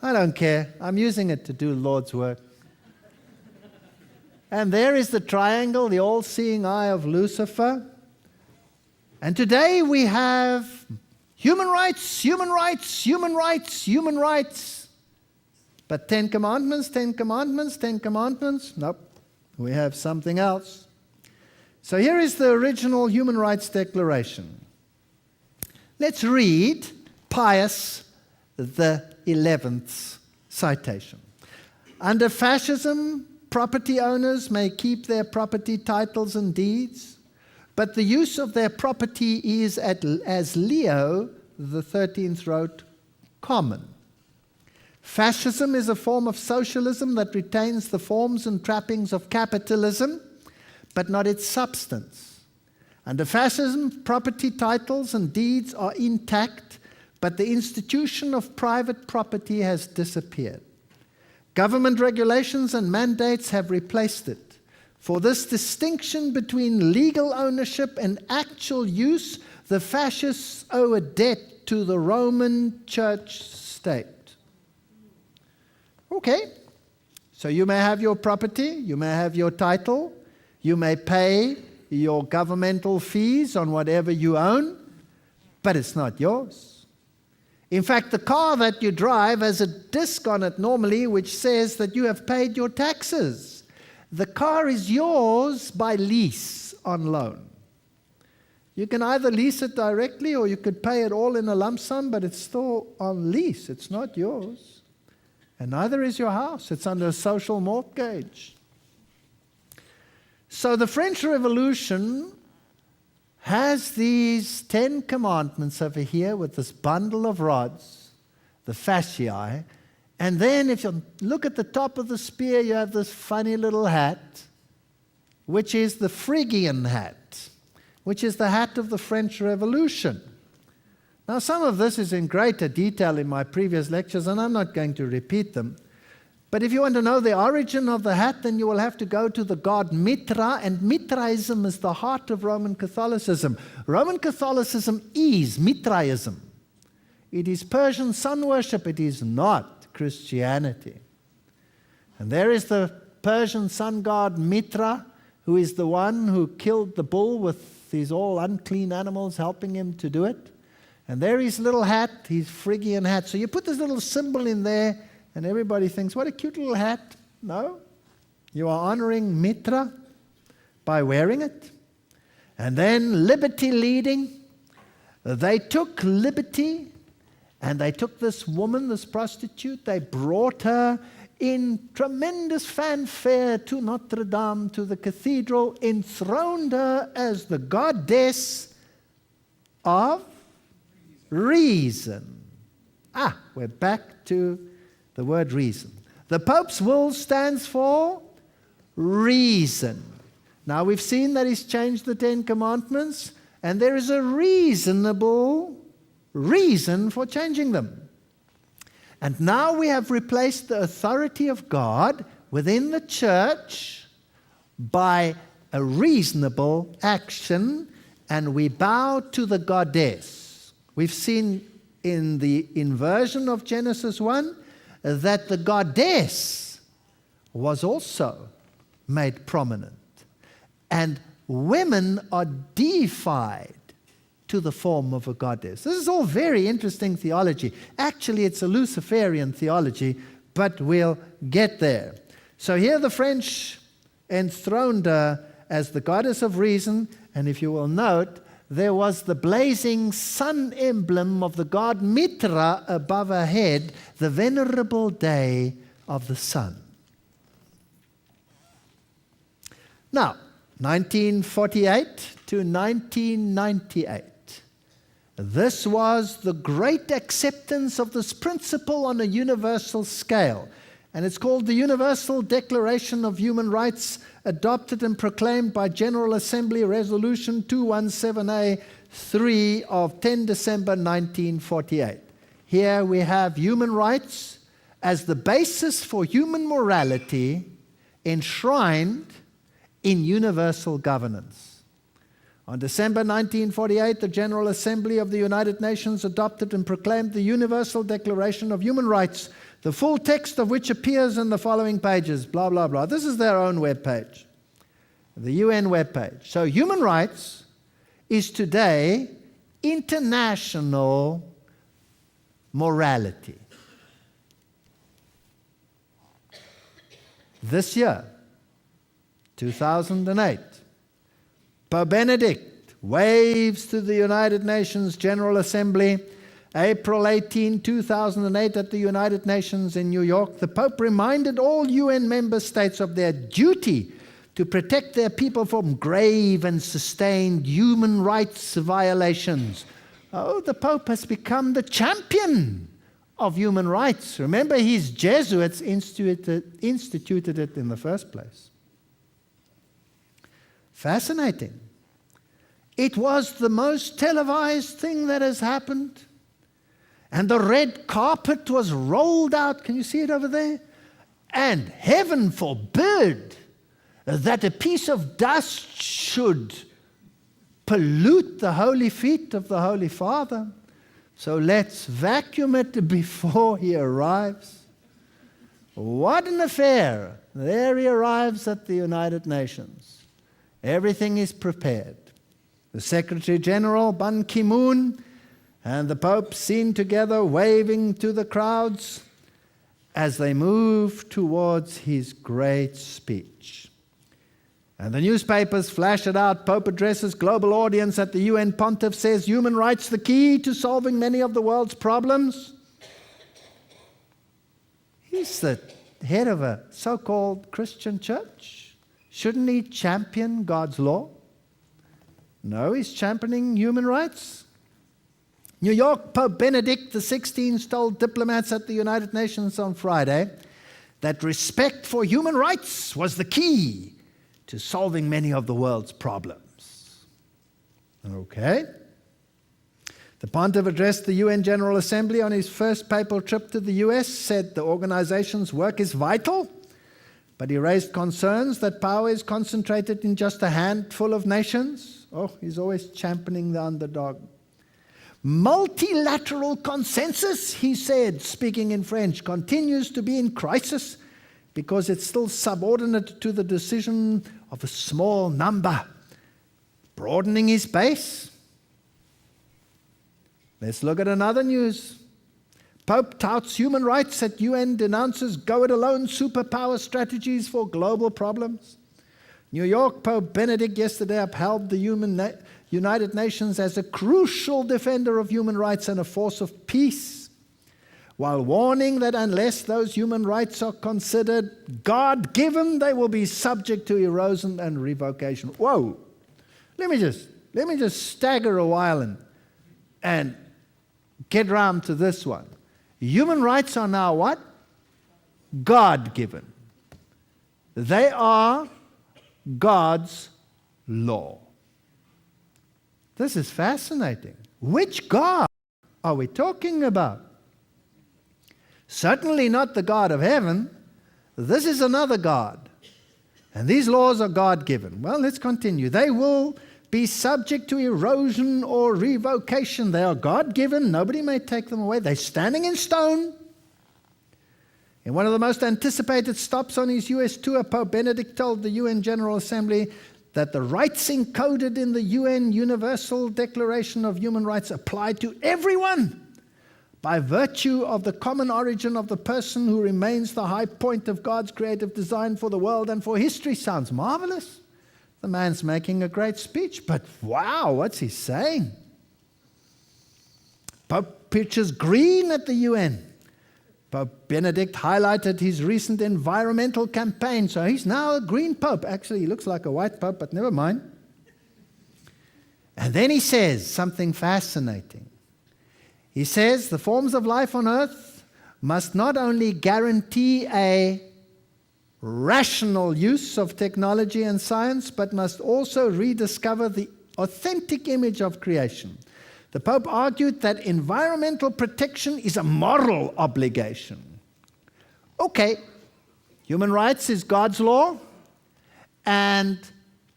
I don't care. I'm using it to do Lord's work. And there is the triangle, the all-seeing eye of Lucifer. And today we have human rights, human rights, human rights, human rights. But 10 Commandments, 10 Commandments, 10 Commandments. Nope. We have something else. So here is the original Human Rights Declaration. Let's read Pius the 11th citation. Under fascism, property owners may keep their property titles and deeds, but the use of their property is, as Leo the 13th wrote, common. Fascism is a form of socialism that retains the forms and trappings of capitalism, but not its substance. Under fascism, property titles and deeds are intact, but the institution of private property has disappeared. Government regulations and mandates have replaced it. For this distinction between legal ownership and actual use, the fascists owe a debt to the Roman Church state. Okay, so you may have your property, you may have your title, you may pay your governmental fees on whatever you own, but it's not yours. In fact, the car that you drive has a disc on it normally which says that you have paid your taxes. The car is yours by lease on loan. You can either lease it directly or you could pay it all in a lump sum, but it's still on lease. It's not yours. And neither is your house. It's under a social mortgage. So the French Revolution has these 10 commandments over here with this bundle of rods, the fasciae, and then if you look at the top of the spear, you have this funny little hat, which is the Phrygian hat, which is the hat of the French Revolution. Now, some of this is in greater detail in my previous lectures, and I'm not going to repeat them. But if you want to know the origin of the hat, then you will have to go to the god Mithra, and Mithraism is the heart of Roman Catholicism. Roman Catholicism is Mithraism. It is Persian sun worship. It is not Christianity. And there is the Persian sun god Mithra, who is the one who killed the bull with these all unclean animals helping him to do it. And there his little hat, his Phrygian hat. So you put this little symbol in there, and everybody thinks, what a cute little hat. No, you are honoring Mithra by wearing it. And then liberty leading. They took liberty, and they took this woman, this prostitute, they brought her in tremendous fanfare to Notre Dame, to the cathedral, enthroned her as the goddess of reason. We're back to the word reason. The Pope's will stands for reason. Now we've seen that he's changed the 10 Commandments, and there is a reasonable reason for changing them. And now we have replaced the authority of God within the church by a reasonable action, and we bow to the goddess. We've seen in the inversion of Genesis 1 that the goddess was also made prominent. And women are deified to the form of a goddess. This is all very interesting theology. Actually, it's a Luciferian theology, but we'll get there. So here the French enthroned her as the goddess of reason, and if you will note, there was the blazing sun emblem of the god Mitra above her head, the venerable day of the sun. Now, 1948 to 1998. This was the great acceptance of this principle on a universal scale. And it's called the Universal Declaration of Human Rights, adopted and proclaimed by General Assembly Resolution 217A-3 of 10 December 1948. Here we have human rights as the basis for human morality enshrined in universal governance. On December 1948, the General Assembly of the United Nations adopted and proclaimed the Universal Declaration of Human Rights, the full text of which appears in the following pages, blah, blah, blah. This is their own webpage, the UN webpage. So human rights is today international morality. This year, 2008, Pope Benedict waves to the United Nations General Assembly, April 18, 2008, at the United Nations in New York. The Pope reminded all UN member states of their duty to protect their people from grave and sustained human rights violations. Oh, the Pope has become the champion of human rights. Remember, his Jesuits instituted it in the first place. Fascinating. It was the most televised thing that has happened. And the red carpet was rolled out. Can you see it over there? And heaven forbid that a piece of dust should pollute the holy feet of the Holy Father. So let's vacuum it before he arrives. What an affair. There he arrives at the United Nations. Everything is prepared. The Secretary General, Ban Ki-moon, and the Pope seen together waving to the crowds as they move towards his great speech. And the newspapers flash it out. Pope addresses global audience at the UN. Pontiff says human rights the key to solving many of the world's problems. He's the head of a so-called Christian church. Shouldn't he champion God's law? No, he's championing human rights. New York, Pope Benedict XVI told diplomats at the United Nations on Friday that respect for human rights was the key to solving many of the world's problems. Okay. The Pontiff addressed the UN General Assembly on his first papal trip to the US, said the organization's work is vital, but he raised concerns that power is concentrated in just a handful of nations. Oh, he's always championing the underdog. Multilateral consensus, he said, speaking in French, continues to be in crisis because it's still subordinate to the decision of a small number. Broadening his base. Let's look at another news. Pope touts human rights at UN, denounces go-it-alone superpower strategies for global problems. New York, Pope Benedict yesterday upheld the United Nations as a crucial defender of human rights and a force of peace, while warning that unless those human rights are considered God-given, they will be subject to erosion and revocation. Whoa! Let me just stagger a while and get round to this one. Human rights are now what? God-given. They are God's law. This is fascinating. Which God are we talking about? Certainly not the God of heaven. This is another God. And these laws are God-given. Well, let's continue. They will be subject to erosion or revocation. They are God-given. Nobody may take them away. They're standing in stone. In one of the most anticipated stops on his U.S. tour, Pope Benedict told the UN General Assembly that the rights encoded in the UN Universal Declaration of Human Rights apply to everyone, by virtue of the common origin of the person who remains the high point of God's creative design for the world and for history. Sounds marvelous. The man's making a great speech, but wow, what's he saying? Pope pitches green at the UN. Pope Benedict highlighted his recent environmental campaign, so he's now a green pope. Actually, he looks like a white pope, but never mind. And then he says something fascinating. He says the forms of life on earth must not only guarantee a rational use of technology and science, but must also rediscover the authentic image of creation. The Pope argued that environmental protection is a moral obligation. Okay, human rights is God's law, and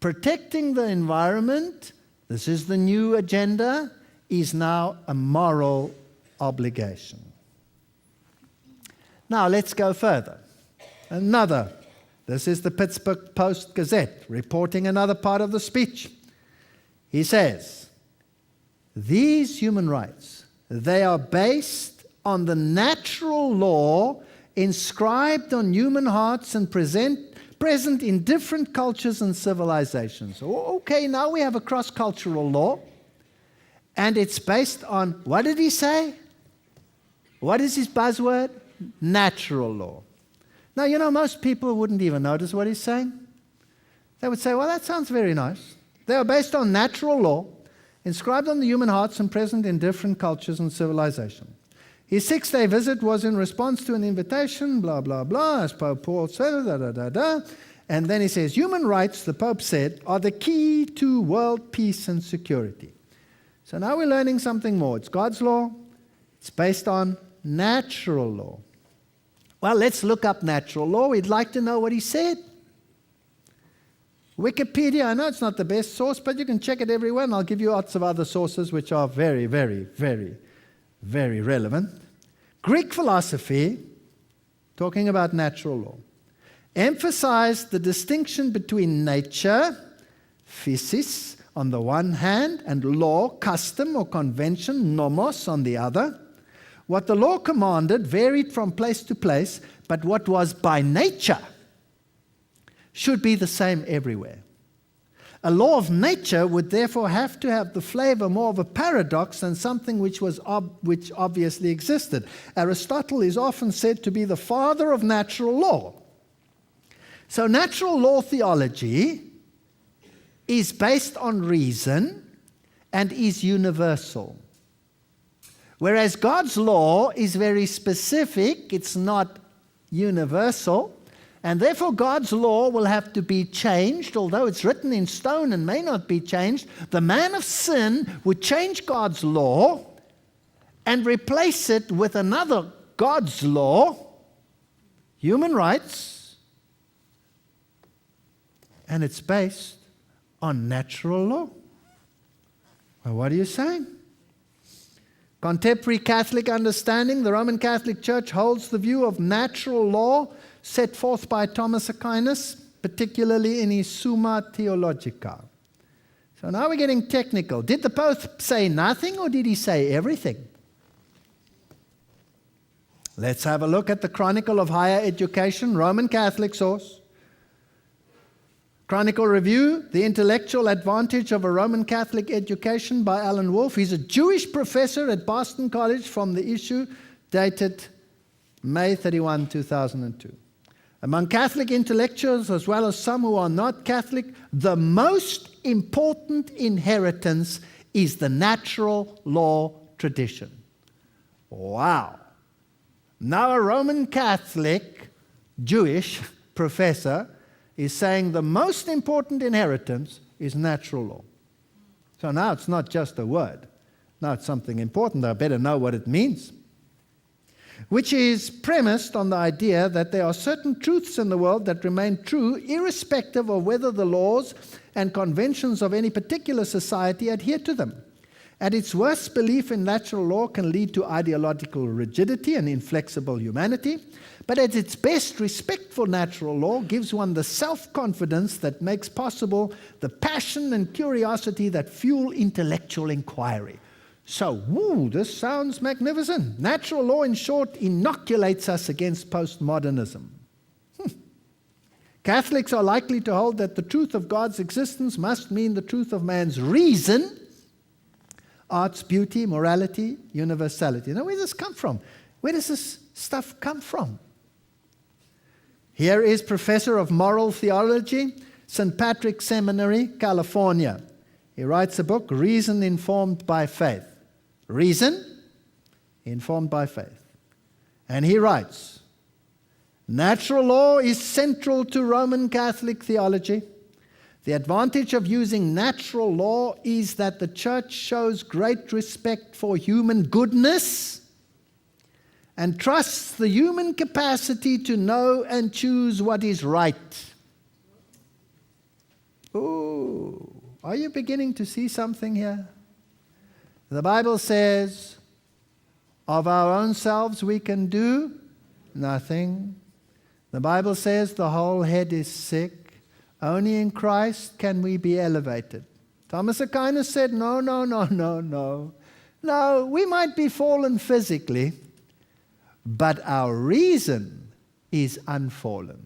protecting the environment, this is the new agenda, is now a moral obligation. Now let's go further. This is the Pittsburgh Post-Gazette reporting another part of the speech. He says, these human rights, they are based on the natural law inscribed on human hearts and present in different cultures and civilizations. Okay, now we have a cross-cultural law. And it's based on, what did he say? What is his buzzword? Natural law. Now, most people wouldn't even notice what he's saying. They would say, well, that sounds very nice. They are based on natural law, inscribed on the human hearts and present in different cultures and civilizations. His 6-day visit was in response to an invitation, blah, blah, blah, as Pope Paul said, And then he says, human rights, the Pope said, are the key to world peace and security. So now we're learning something more. It's God's law. It's based on natural law. Well, let's look up natural law. We'd like to know what he said. Wikipedia, I know it's not the best source, but you can check it everywhere, and I'll give you lots of other sources which are very, very, very, very relevant. Greek philosophy, talking about natural law, emphasized the distinction between nature, physis, on the one hand, and law, custom or convention, nomos, on the other. What the law commanded varied from place to place, but what was by nature should be the same everywhere. A law of nature would therefore have to have the flavor more of a paradox than something which obviously existed. Aristotle is often said to be the father of natural law. So natural law theology is based on reason and is universal. Whereas God's law is very specific, it's not universal, and therefore God's law will have to be changed, although it's written in stone and may not be changed. The man of sin would change God's law and replace it with another God's law, human rights, and it's based on natural law. Well, what are you saying? Contemporary Catholic understanding, the Roman Catholic Church holds the view of natural law set forth by Thomas Aquinas, particularly in his Summa Theologica. So now we're getting technical. Did the Pope say nothing, or did he say everything? Let's have a look at the Chronicle of Higher Education, Roman Catholic source. Chronicle Review, The Intellectual Advantage of a Roman Catholic Education by Alan Wolfe. He's a Jewish professor at Boston College from the issue dated May 31, 2002. Among Catholic intellectuals, as well as some who are not Catholic, the most important inheritance is the natural law tradition. Wow. Now a Roman Catholic Jewish professor is saying the most important inheritance is natural law. So now it's not just a word. Now it's something important. I better know what it means. Which is premised on the idea that there are certain truths in the world that remain true irrespective of whether the laws and conventions of any particular society adhere to them. At its worst, belief in natural law can lead to ideological rigidity and inflexible humanity. But at its best, respect for natural law gives one the self-confidence that makes possible the passion and curiosity that fuel intellectual inquiry. So, this sounds magnificent. Natural law, in short, inoculates us against postmodernism. Catholics are likely to hold that the truth of God's existence must mean the truth of man's reason, arts, beauty, morality, universality. Now, where does this come from? Where does this stuff come from? Here is Professor of Moral Theology, St. Patrick's Seminary, California. He writes a book, Reason Informed by Faith. Reason informed by faith. And he writes, natural law is central to Roman Catholic theology. The advantage of using natural law is that the church shows great respect for human goodness and trusts the human capacity to know and choose what is right. Ooh, are you beginning to see something here? The Bible says, of our own selves we can do nothing. The Bible says the whole head is sick. Only in Christ can we be elevated. Thomas Aquinas said, no. No, we might be fallen physically, but our reason is unfallen.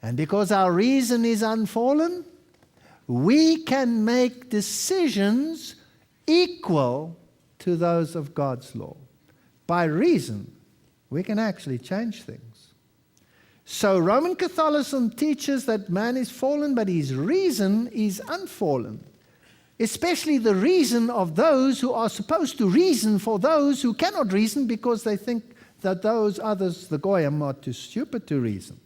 And because our reason is unfallen, we can make decisions equal to those of God's law. By reason, we can actually change things. So Roman Catholicism teaches that man is fallen, but his reason is unfallen. Especially the reason of those who are supposed to reason for those who cannot reason because they think that those others, the Goyim, are too stupid to reason.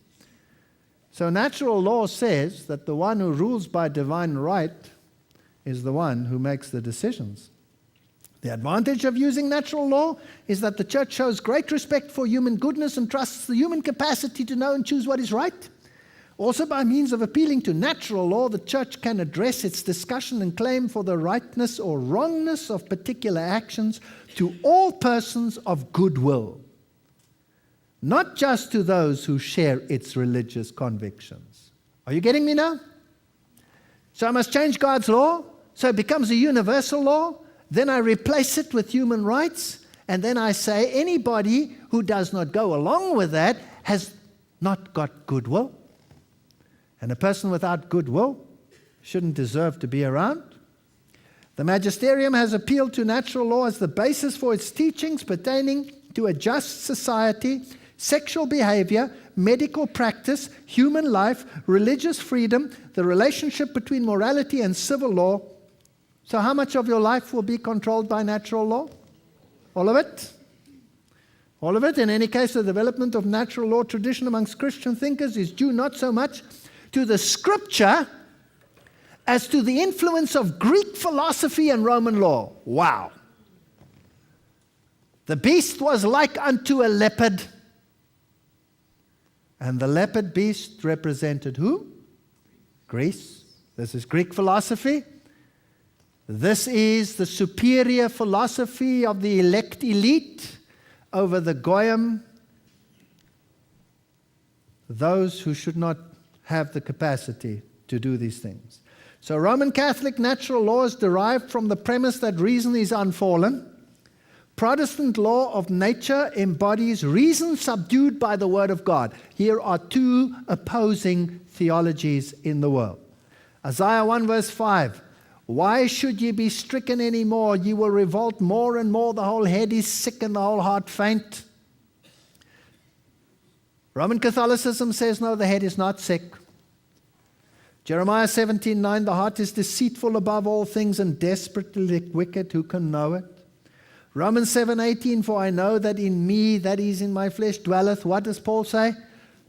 So natural law says that the one who rules by divine right is the one who makes the decisions. The advantage of using natural law is that the church shows great respect for human goodness and trusts the human capacity to know and choose what is right. Also, by means of appealing to natural law, the church can address its discussion and claim for the rightness or wrongness of particular actions to all persons of goodwill, not just to those who share its religious convictions. Are you getting me now? So I must change God's law, so it becomes a universal law. Then I replace it with human rights, and then I say anybody who does not go along with that has not got goodwill. And a person without goodwill shouldn't deserve to be around. The magisterium has appealed to natural law as the basis for its teachings pertaining to a just society, sexual behavior, medical practice, human life, religious freedom, the relationship between morality and civil law. So how much of your life will be controlled by natural law? All of it? All of it. In any case, the development of natural law tradition amongst Christian thinkers is due not so much to the scripture as to the influence of Greek philosophy and Roman law. Wow. The beast was like unto a leopard. And the leopard beast represented who? Greece. This is Greek philosophy. This is the superior philosophy of the elect elite over the Goyim, those who should not have the capacity to do these things. So Roman Catholic natural law is derived from the premise that reason is unfallen. Protestant law of nature embodies reason subdued by the Word of God. Here are two opposing theologies in the world. Isaiah 1 verse 5. Why should ye be stricken any more? Ye will revolt more and more. The whole head is sick and the whole heart faint. Roman Catholicism says, no, the head is not sick. Jeremiah 17:9, the heart is deceitful above all things and desperately wicked. Who can know it? Romans 7:18, for I know that in me, that is in my flesh, dwelleth, what does Paul say?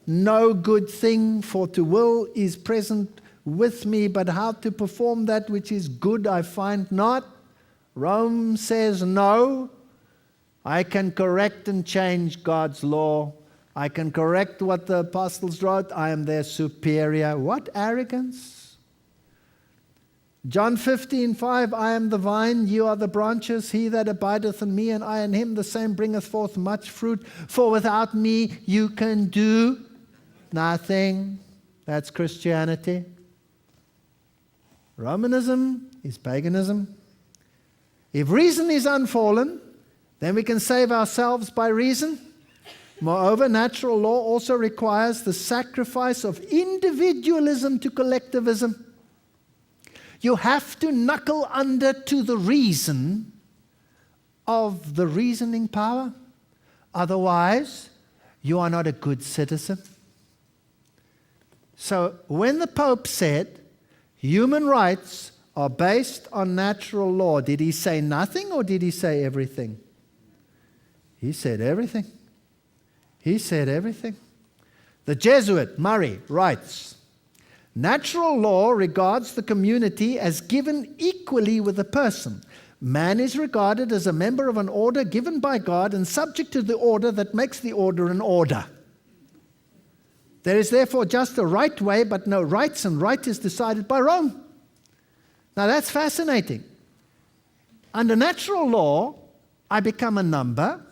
No good thing, for to will is present with me, but how to perform that which is good I find not. Rome says no. I can correct and change God's law. I can correct what the apostles wrote. I am their superior. What arrogance. John 15:5, I am the vine, you are the branches. He that abideth in me and I in him, the same bringeth forth much fruit. For without me you can do nothing. That's Christianity. Romanism is paganism. If reason is unfallen, then we can save ourselves by reason. Moreover, natural law also requires the sacrifice of individualism to collectivism. You have to knuckle under to the reason of the reasoning power. Otherwise, you are not a good citizen. So when the Pope said human rights are based on natural law, did he say nothing or did he say everything? He said everything. He said everything. The Jesuit Murray writes, natural law regards the community as given equally with the person. Man is regarded as a member of an order given by God and subject to the order that makes the order an order. There is therefore just a right way, but no rights, and right is decided by Rome. Now that's fascinating. Under natural law, I become a number,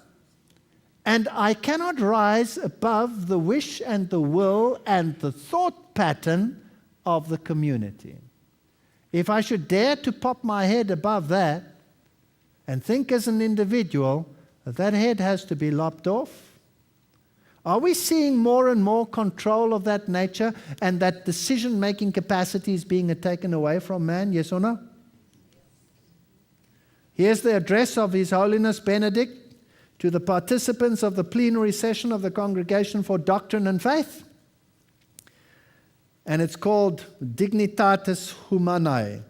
and I cannot rise above the wish and the will and the thought pattern of the community. If I should dare to pop my head above that and think as an individual, that head has to be lopped off. Are we seeing more and more control of that nature and that decision-making capacity is being taken away from man? Yes or no? Here's the address of His Holiness Benedict to the participants of the plenary session of the Congregation for Doctrine and Faith. And it's called Dignitatis Humanae.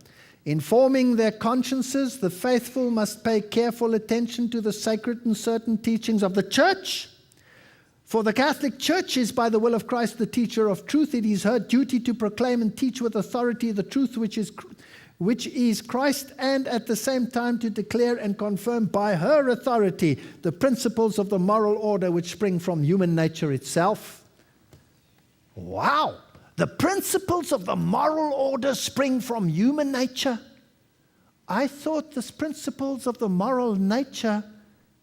Informing their consciences, the faithful must pay careful attention to the sacred and certain teachings of the Church. For the Catholic Church is, by the will of Christ, the teacher of truth. It is her duty to proclaim and teach with authority the truth which is Christ, and at the same time to declare and confirm by her authority the principles of the moral order which spring from human nature itself. Wow! The principles of the moral order spring from human nature. I thought the principles of the moral nature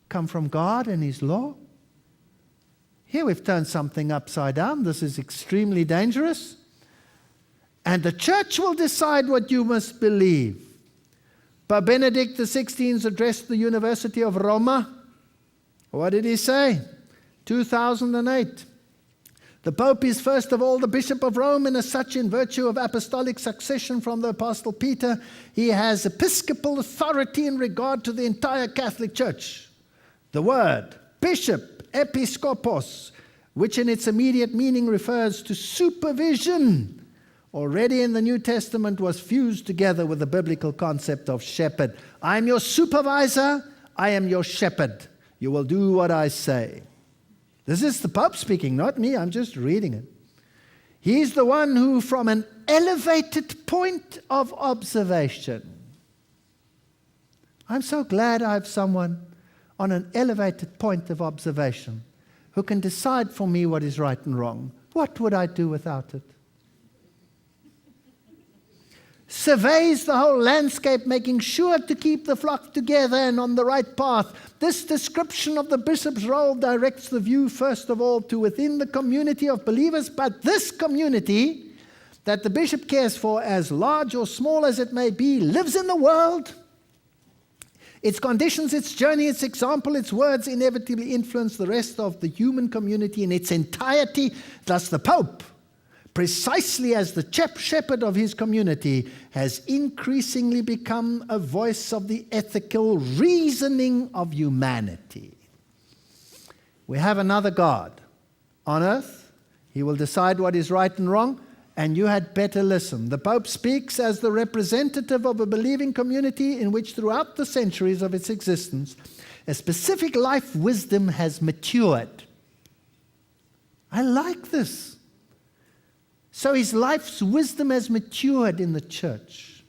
come from God and His law. Here we've turned something upside down. This is extremely dangerous. And the Church will decide what you must believe. Pope Benedict XVI addressed the University of Roma. What did he say? 2008. The Pope is first of all the Bishop of Rome, and as such, in virtue of apostolic succession from the Apostle Peter, he has episcopal authority in regard to the entire Catholic Church. The word bishop, episkopos, which in its immediate meaning refers to supervision, already in the New Testament was fused together with the biblical concept of shepherd. I am your supervisor, I am your shepherd. You will do what I say. This is the Pope speaking, not me. I'm just reading it. He's the one who, from an elevated point of observation, I'm so glad I have someone on an elevated point of observation who can decide for me what is right and wrong. What would I do without it? Surveys the whole landscape, making sure to keep the flock together and on the right path. This description of the bishop's role directs the view, first of all, to within the community of believers, but this community that the bishop cares for, as large or small as it may be, lives in the world. Its conditions, its journey, its example, its words inevitably influence the rest of the human community in its entirety. Thus the Pope, precisely as the shepherd of his community, has increasingly become a voice of the ethical reasoning of humanity. We have another God on earth. He will decide what is right and wrong, and you had better listen. The Pope speaks as the representative of a believing community in which throughout the centuries of its existence, a specific life wisdom has matured. I like this. So his life's wisdom has matured in the church.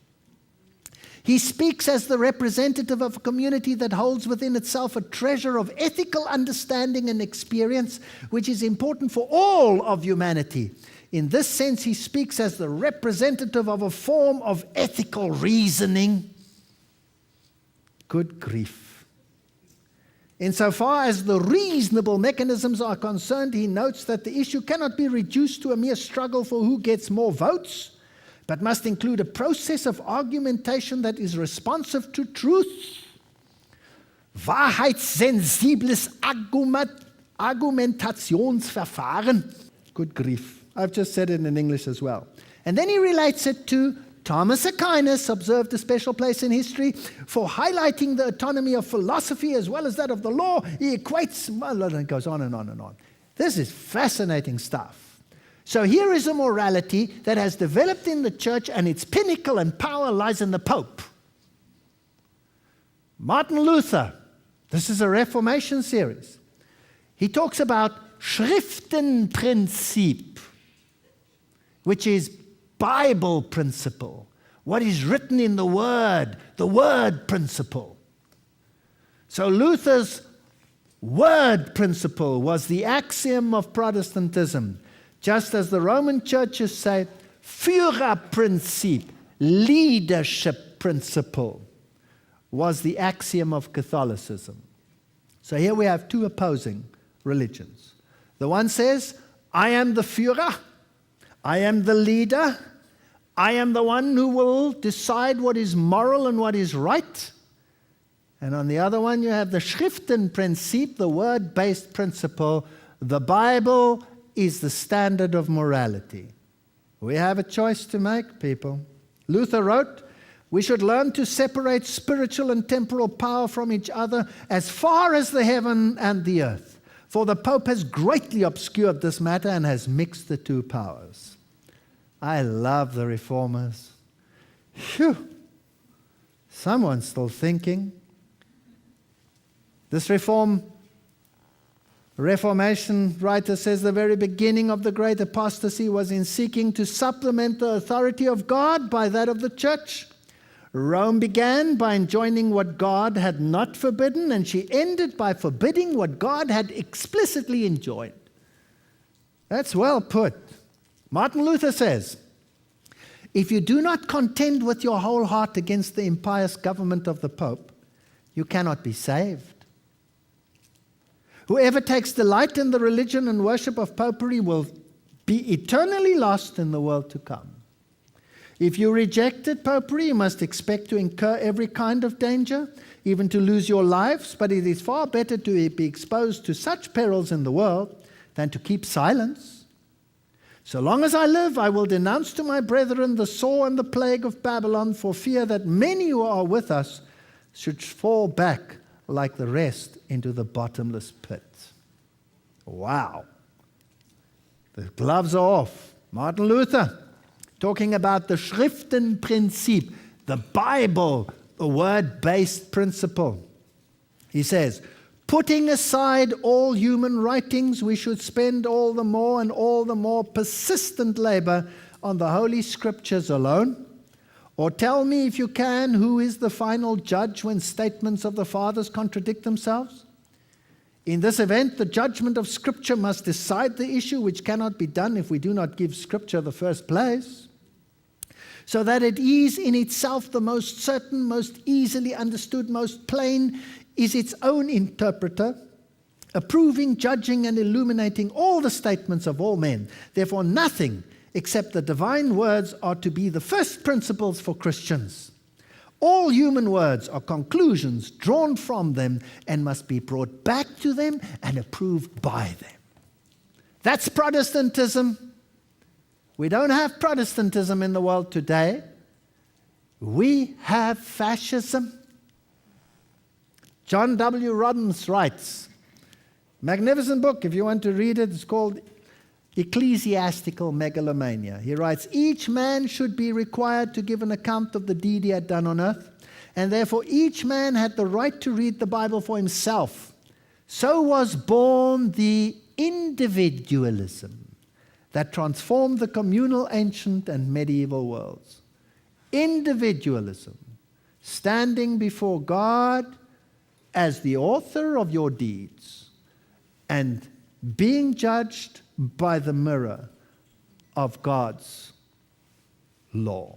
He speaks as the representative of a community that holds within itself a treasure of ethical understanding and experience, which is important for all of humanity. In this sense, he speaks as the representative of a form of ethical reasoning. Good grief. Insofar as the reasonable mechanisms are concerned, he notes that the issue cannot be reduced to a mere struggle for who gets more votes, but must include a process of argumentation that is responsive to truth. wahrheitssensibles Argumentationsverfahren. Good grief. I've just said it in English as well. And then he relates it to Thomas Aquinas, observed a special place in history for highlighting the autonomy of philosophy as well as that of the law. He equates, well, it goes on and on and on. This is fascinating stuff. So here is a morality that has developed in the church, and its pinnacle and power lies in the Pope. Martin Luther, this is a Reformation series. He talks about Schriftenprinzip, which is Bible principle, what is written in the word principle. So Luther's word principle was the axiom of Protestantism, just as the Roman churches say Führerprinzip, leadership principle, was the axiom of Catholicism. So here we have two opposing religions. The one says, I am the Führer, I am the leader, I am the one who will decide what is moral and what is right. And on the other one, you have the Schriftenprinzip, the word-based principle. The Bible is the standard of morality. We have a choice to make, people. Luther wrote, we should learn to separate spiritual and temporal power from each other as far as the heaven and the earth. For the Pope has greatly obscured this matter and has mixed the two powers. I love the Reformers. Phew! Someone's still thinking. This Reformation writer says the very beginning of the great apostasy was in seeking to supplement the authority of God by that of the church. Rome began by enjoining what God had not forbidden, and she ended by forbidding what God had explicitly enjoined. That's well put. Martin Luther says, if you do not contend with your whole heart against the impious government of the Pope, you cannot be saved. Whoever takes delight in the religion and worship of popery will be eternally lost in the world to come. If you rejected popery, you must expect to incur every kind of danger, even to lose your lives, but it is far better to be exposed to such perils in the world than to keep silence. So long as I live, I will denounce to my brethren the sore and the plague of Babylon, for fear that many who are with us should fall back like the rest into the bottomless pit. Wow. The gloves are off. Martin Luther, talking about the Schriftenprinzip, the Bible, the word-based principle. He says, putting aside all human writings, we should spend all the more persistent labor on the Holy Scriptures alone. Or tell me, if you can, who is the final judge when statements of the fathers contradict themselves? In this event, the judgment of Scripture must decide the issue, which cannot be done if we do not give Scripture the first place. So that it is in itself the most certain, most easily understood, most plain, is its own interpreter, approving, judging, and illuminating all the statements of all men. Therefore, nothing except the divine words are to be the first principles for Christians. All human words are conclusions drawn from them and must be brought back to them and approved by them. That's Protestantism. We don't have Protestantism in the world today. We have fascism. John W. Robbins writes, magnificent book, if you want to read it, it's called Ecclesiastical Megalomania. He writes, each man should be required to give an account of the deed he had done on earth, and therefore each man had the right to read the Bible for himself. So was born the individualism that transformed the communal ancient and medieval worlds. Individualism, standing before God as the author of your deeds and being judged by the mirror of God's law.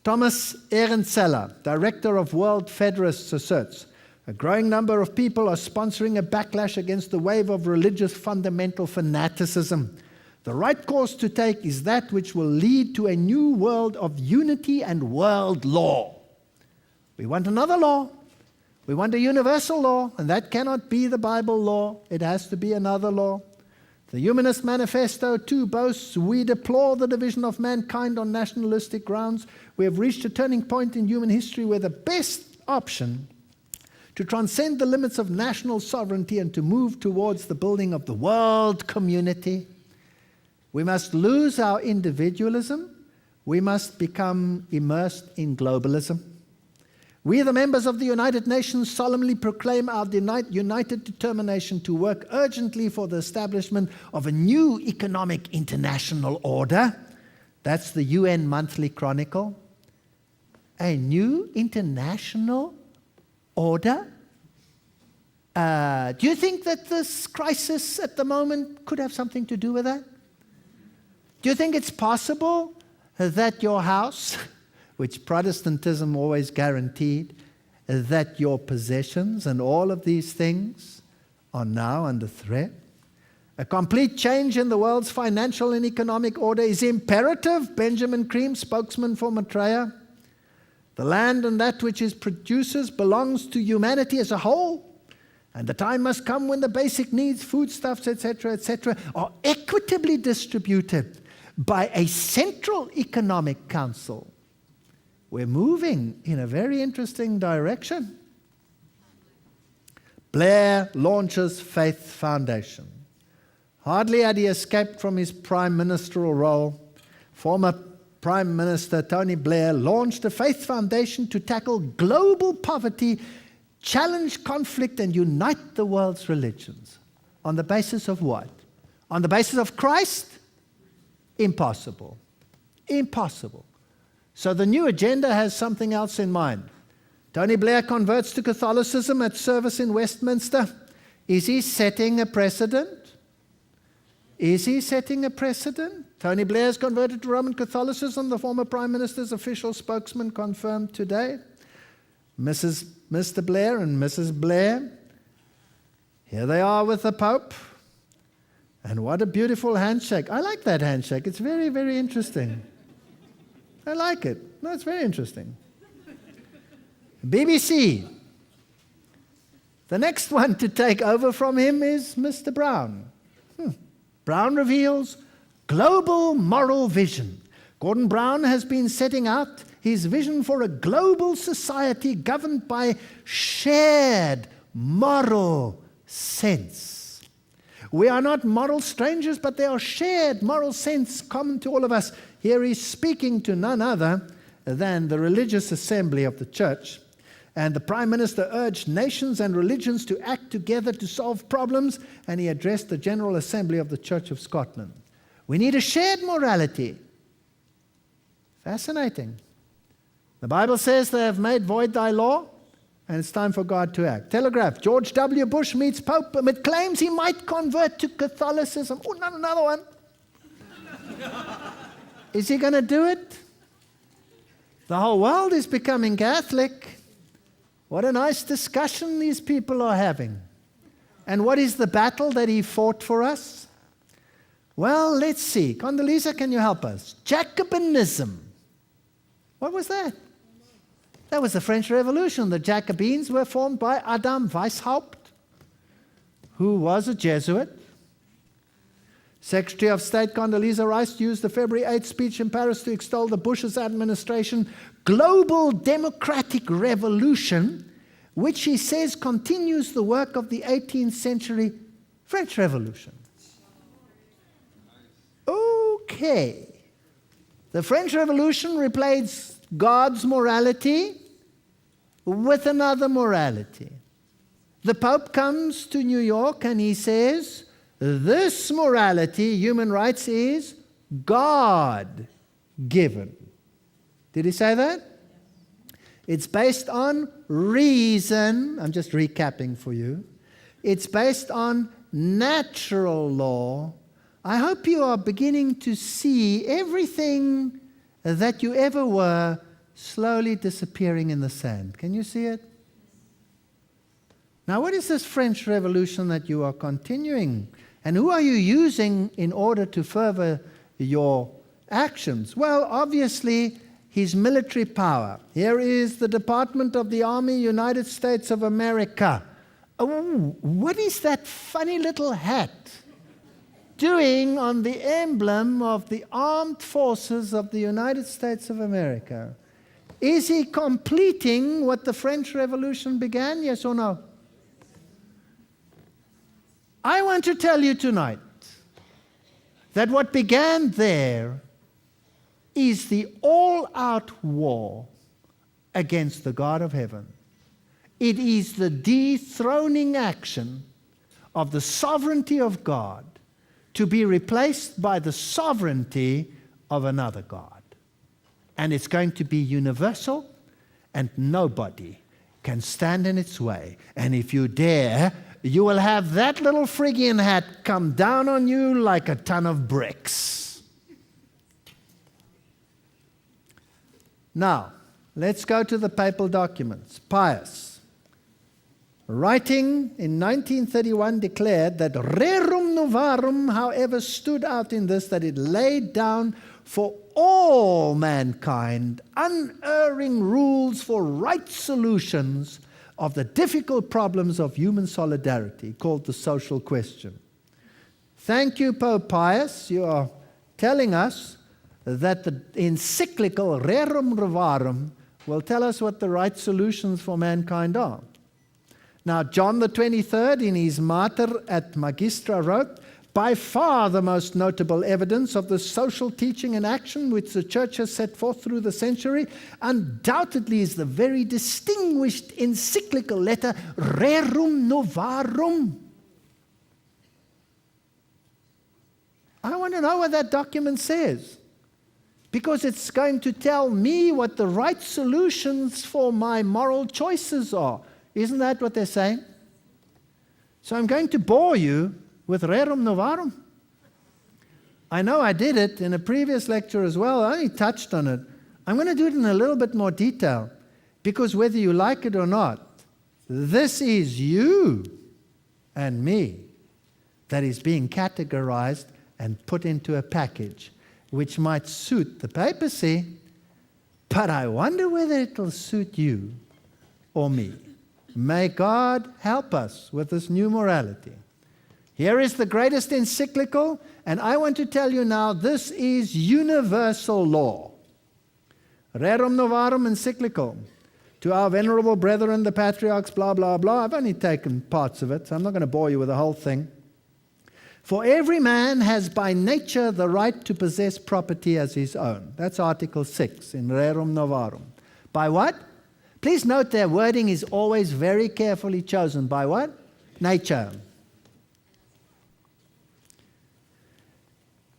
Thomas Ehrenzeller, director of World Federists, asserts, a growing number of people are sponsoring a backlash against the wave of religious fundamental fanaticism. The right course to take is that which will lead to a new world of unity and world law. We want another law. We want a universal law, and that cannot be the Bible law. It has to be another law. The Humanist Manifesto too boasts, we deplore the division of mankind on nationalistic grounds. We have reached a turning point in human history where the best option to transcend the limits of national sovereignty and to move towards the building of the world community. We must lose our individualism. We must become immersed in globalism. We, the members of the United Nations, solemnly proclaim our united determination to work urgently for the establishment of a new economic international order. That's the UN Monthly Chronicle. A new international order? Do you think that this crisis at the moment could have something to do with that? Do you think it's possible that your house, which Protestantism always guaranteed, that your possessions and all of these things are now under threat? A complete change in the world's financial and economic order is imperative, Benjamin Cream, spokesman for Maitreya. The land and that which it produces belongs to humanity as a whole, and the time must come when the basic needs, foodstuffs, etc., are equitably distributed by a central economic council. We're moving in a very interesting direction. Blair launches Veith Foundation. Hardly had he escaped from his prime ministerial role, former Prime Minister Tony Blair launched a Veith Foundation to tackle global poverty, challenge conflict, and unite the world's religions. On the basis of what? On the basis of Christ? Impossible. Impossible. So the new agenda has something else in mind. Tony Blair converts to Catholicism at service in Westminster. Is he setting a precedent? Is he setting a precedent? Tony Blair has converted to Roman Catholicism, the former Prime Minister's official spokesman confirmed today. Mr. Blair and Mrs. Blair, here they are with the Pope. And what a beautiful handshake. I like that handshake. It's very, very interesting. I like it. No, it's very interesting. BBC. The next one to take over from him is Mr. Brown. Brown reveals global moral vision. Gordon Brown has been setting out his vision for a global society governed by shared moral sense. We are not moral strangers, but there are shared moral sense common to all of us. Here he's speaking to none other than the religious assembly of the church. And the Prime Minister urged nations and religions to act together to solve problems, and he addressed the General Assembly of the Church of Scotland. We need a shared morality. Fascinating. The Bible says they have made void thy law, and it's time for God to act. Telegraph, George W. Bush meets Pope amid claims he might convert to Catholicism. Oh, not another one. Is he going to do it? The whole world is becoming Catholic. What a nice discussion these people are having. And what is the battle that he fought for us? Well, let's see. Condoleezza, can you help us? Jacobinism. What was that? That was the French Revolution. The Jacobins were formed by Adam Weishaupt, who was a Jesuit. Secretary of State Condoleezza Rice used the February 8th speech in Paris to extol the Bush's administration global democratic revolution, which he says continues the work of the 18th century French Revolution. Okay. The French Revolution replaced God's morality with another morality. The Pope comes to New York and he says, this morality, human rights, is God-given. Did he say that? It's based on reason. I'm just recapping for you. It's based on natural law. I hope you are beginning to see everything that you ever were slowly disappearing in the sand. Can you see it? Now, what is this French Revolution that you are continuing? And who are you using in order to further your actions? Well, obviously, his military power. Here is the Department of the Army, United States of America. Oh, what is that funny little hat doing on the emblem of the armed forces of the United States of America? Is he completing what the French Revolution began, yes or no? I want to tell you tonight that what began there is the all-out war against the God of heaven. It is the dethroning action of the sovereignty of God to be replaced by the sovereignty of another God. And it's going to be universal, and nobody can stand in its way. And if you dare, you will have that little Phrygian hat come down on you like a ton of bricks. Now, let's go to the papal documents. Pius, writing in 1931, declared that rerum novarum, however, stood out in this, that it laid down for all mankind unerring rules for right solutions of the difficult problems of human solidarity, called the social question. Thank you, Pope Pius. You are telling us that the encyclical Rerum Novarum will tell us what the right solutions for mankind are. Now, John the 23rd, in his Mater et Magistra, wrote, by far the most notable evidence of the social teaching and action which the Church has set forth through the century undoubtedly is the very distinguished encyclical letter Rerum Novarum. I want to know what that document says, because it's going to tell me what the right solutions for my moral choices are. Isn't that what they're saying? So I'm going to bore you with Rerum Novarum. I know I did it in a previous lecture as well. I only touched on it. I'm going to do it in a little bit more detail, because whether you like it or not, this is you and me that is being categorized and put into a package which might suit the papacy, but I wonder whether it will suit you or me. May God help us with this new morality. Here is the greatest encyclical, and I want to tell you now, this is universal law. Rerum Novarum encyclical. To our venerable brethren, the patriarchs, blah, blah, blah. I've only taken parts of it, so I'm not going to bore you with the whole thing. For every man has by nature the right to possess property as his own. That's Article 6 in Rerum Novarum. By what? Please note their wording is always very carefully chosen. By what? Nature.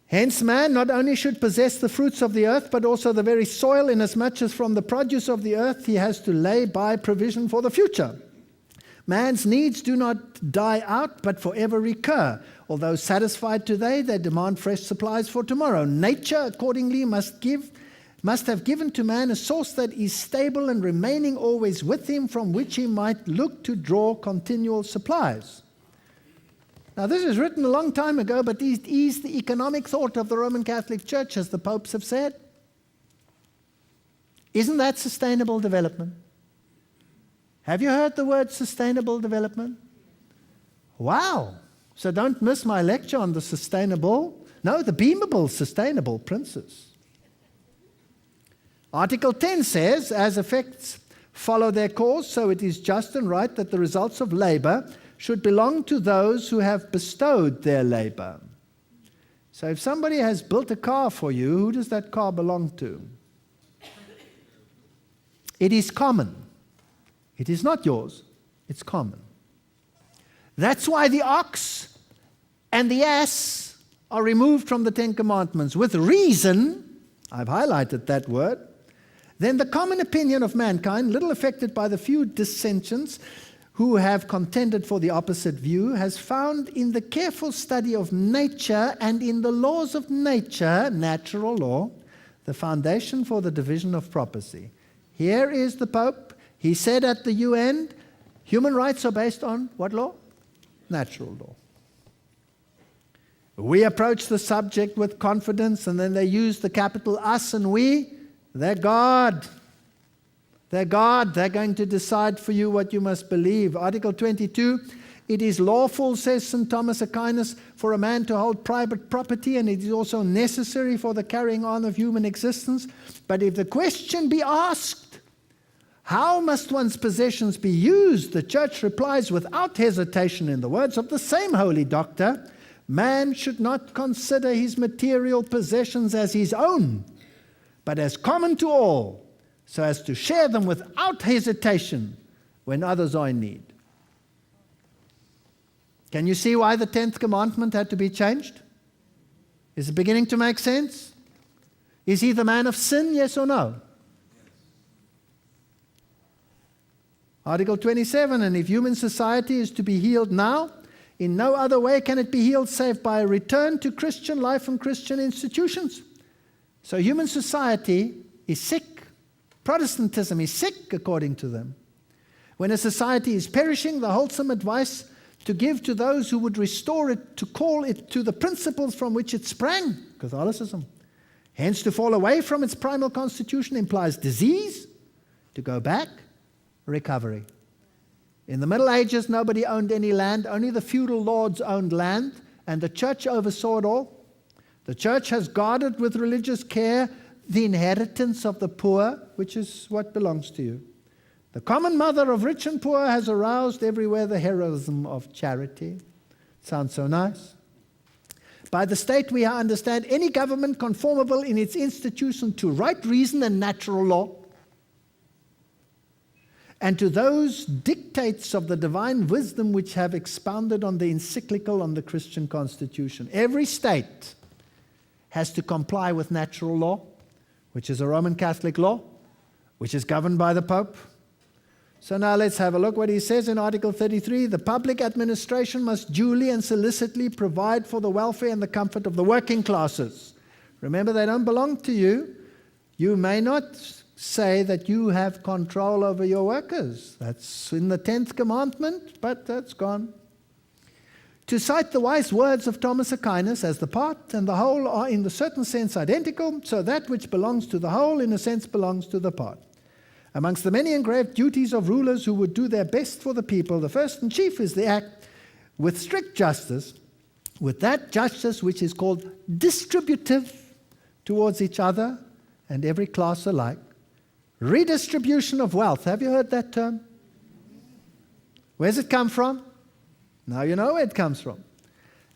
Hence man not only should possess the fruits of the earth, but also the very soil, inasmuch as from the produce of the earth he has to lay by provision for the future. Man's needs do not die out, but forever recur. Although satisfied today, they demand fresh supplies for tomorrow. Nature, accordingly, must have given to man a source that is stable and remaining always with him, from which he might look to draw continual supplies. Now, this is written a long time ago, but this is the economic thought of the Roman Catholic Church, as the popes have said. Isn't that sustainable development? Have you heard the word sustainable development? Wow. So don't miss my lecture on the the beamable sustainable princes. Article 10 says, as effects follow their course, so it is just and right that the results of labor should belong to those who have bestowed their labor. So if somebody has built a car for you, who does that car belong to? It is common. It is not yours. It's common. That's why the ox and the ass are removed from the Ten Commandments. With reason, I've highlighted that word, then the common opinion of mankind, little affected by the few dissensions who have contended for the opposite view, has found in the careful study of nature and in the laws of nature, natural law, the foundation for the division of property. Here is the Pope. He said at the UN, human rights are based on what law? Natural law. We approach the subject with confidence, and then they use the capital us and we. They're God. They're God. They're going to decide for you what you must believe. Article 22, it is lawful, says St. Thomas Aquinas, for a man to hold private property, and it is also necessary for the carrying on of human existence. But if the question be asked, how must one's possessions be used? The Church replies without hesitation in the words of the same holy doctor, man should not consider his material possessions as his own, but as common to all, so as to share them without hesitation when others are in need. Can you see why the 10th commandment had to be changed? Is it beginning to make sense? Is he the man of sin, yes or no? Article 27, and if human society is to be healed now, in no other way can it be healed save by a return to Christian life and Christian institutions. So human society is sick. Protestantism is sick, according to them. When a society is perishing, the wholesome advice to give to those who would restore it, to call it to the principles from which it sprang, Catholicism. Hence, to fall away from its primal constitution implies disease, to go back, recovery. In the Middle Ages, nobody owned any land, only the feudal lords owned land, and the church oversaw it all. The church has guarded with religious care the inheritance of the poor, which is what belongs to you. The common mother of rich and poor has aroused everywhere the heroism of charity. Sounds so nice. By the state we understand any government conformable in its institution to right reason and natural law, and to those dictates of the divine wisdom which have expounded on the encyclical on the Christian constitution. Every state has to comply with natural law, which is a Roman Catholic law, which is governed by the Pope. So now let's have a look what he says in Article 33. The public administration must duly and solicitly provide for the welfare and the comfort of the working classes. Remember, they don't belong to you. You may not say that you have control over your workers. That's in the 10th commandment, but that's gone. To cite the wise words of Thomas Aquinas, as the part and the whole are in a certain sense identical, so that which belongs to the whole in a sense belongs to the part. Amongst the many engraved duties of rulers who would do their best for the people, the first and chief is the act with strict justice, with that justice which is called distributive towards each other and every class alike. Redistribution of wealth. Have you heard that term? Where's it come from? Now you know where it comes from.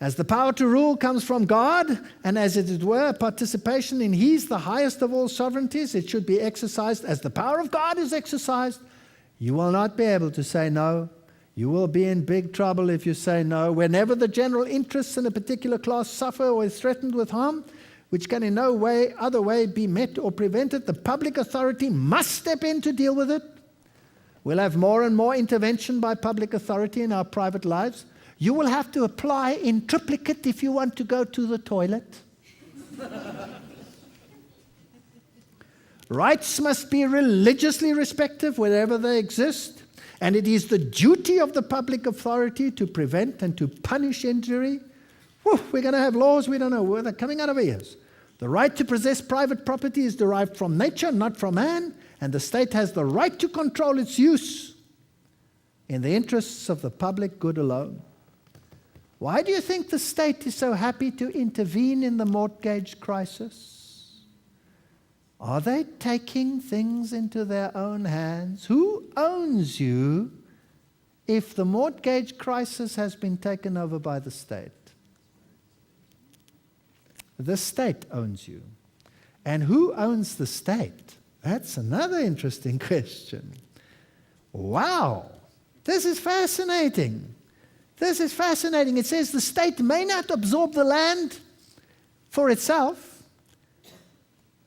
As the power to rule comes from God, and as it were, participation in His, the highest of all sovereignties, it should be exercised as the power of God is exercised. You will not be able to say no. You will be in big trouble if you say no. Whenever the general interests in a particular class suffer or is threatened with harm, which can in no way, other way be met or prevented, the public authority must step in to deal with it. We'll have more and more intervention by public authority in our private lives. You will have to apply in triplicate if you want to go to the toilet. Rights must be religiously respected wherever they exist, and it is the duty of the public authority to prevent and to punish injury. We're going to have laws we don't know where they're coming out of our ears. The right to possess private property is derived from nature, not from man, and the state has the right to control its use in the interests of the public good alone. Why do you think the state is so happy to intervene in the mortgage crisis? Are they taking things into their own hands? Who owns you if the mortgage crisis has been taken over by the state? The state owns you. And who owns the state? That's another interesting question. Wow, this is fascinating. This is fascinating. It says the state may not absorb the land for itself.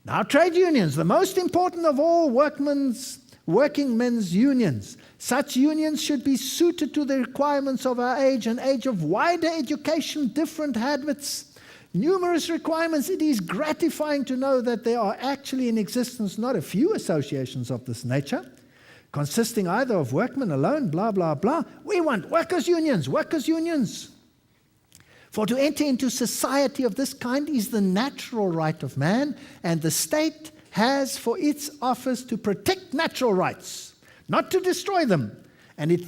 Now, trade unions, the most important of all working men's unions. Such unions should be suited to the requirements of our age, an age of wider education, different habits, numerous requirements. It is gratifying to know that there are actually in existence not a few associations of this nature, consisting either of workmen alone, blah, blah, blah. We want workers' unions, workers' unions. For to enter into society of this kind is the natural right of man, and the state has for its office to protect natural rights, not to destroy them. And if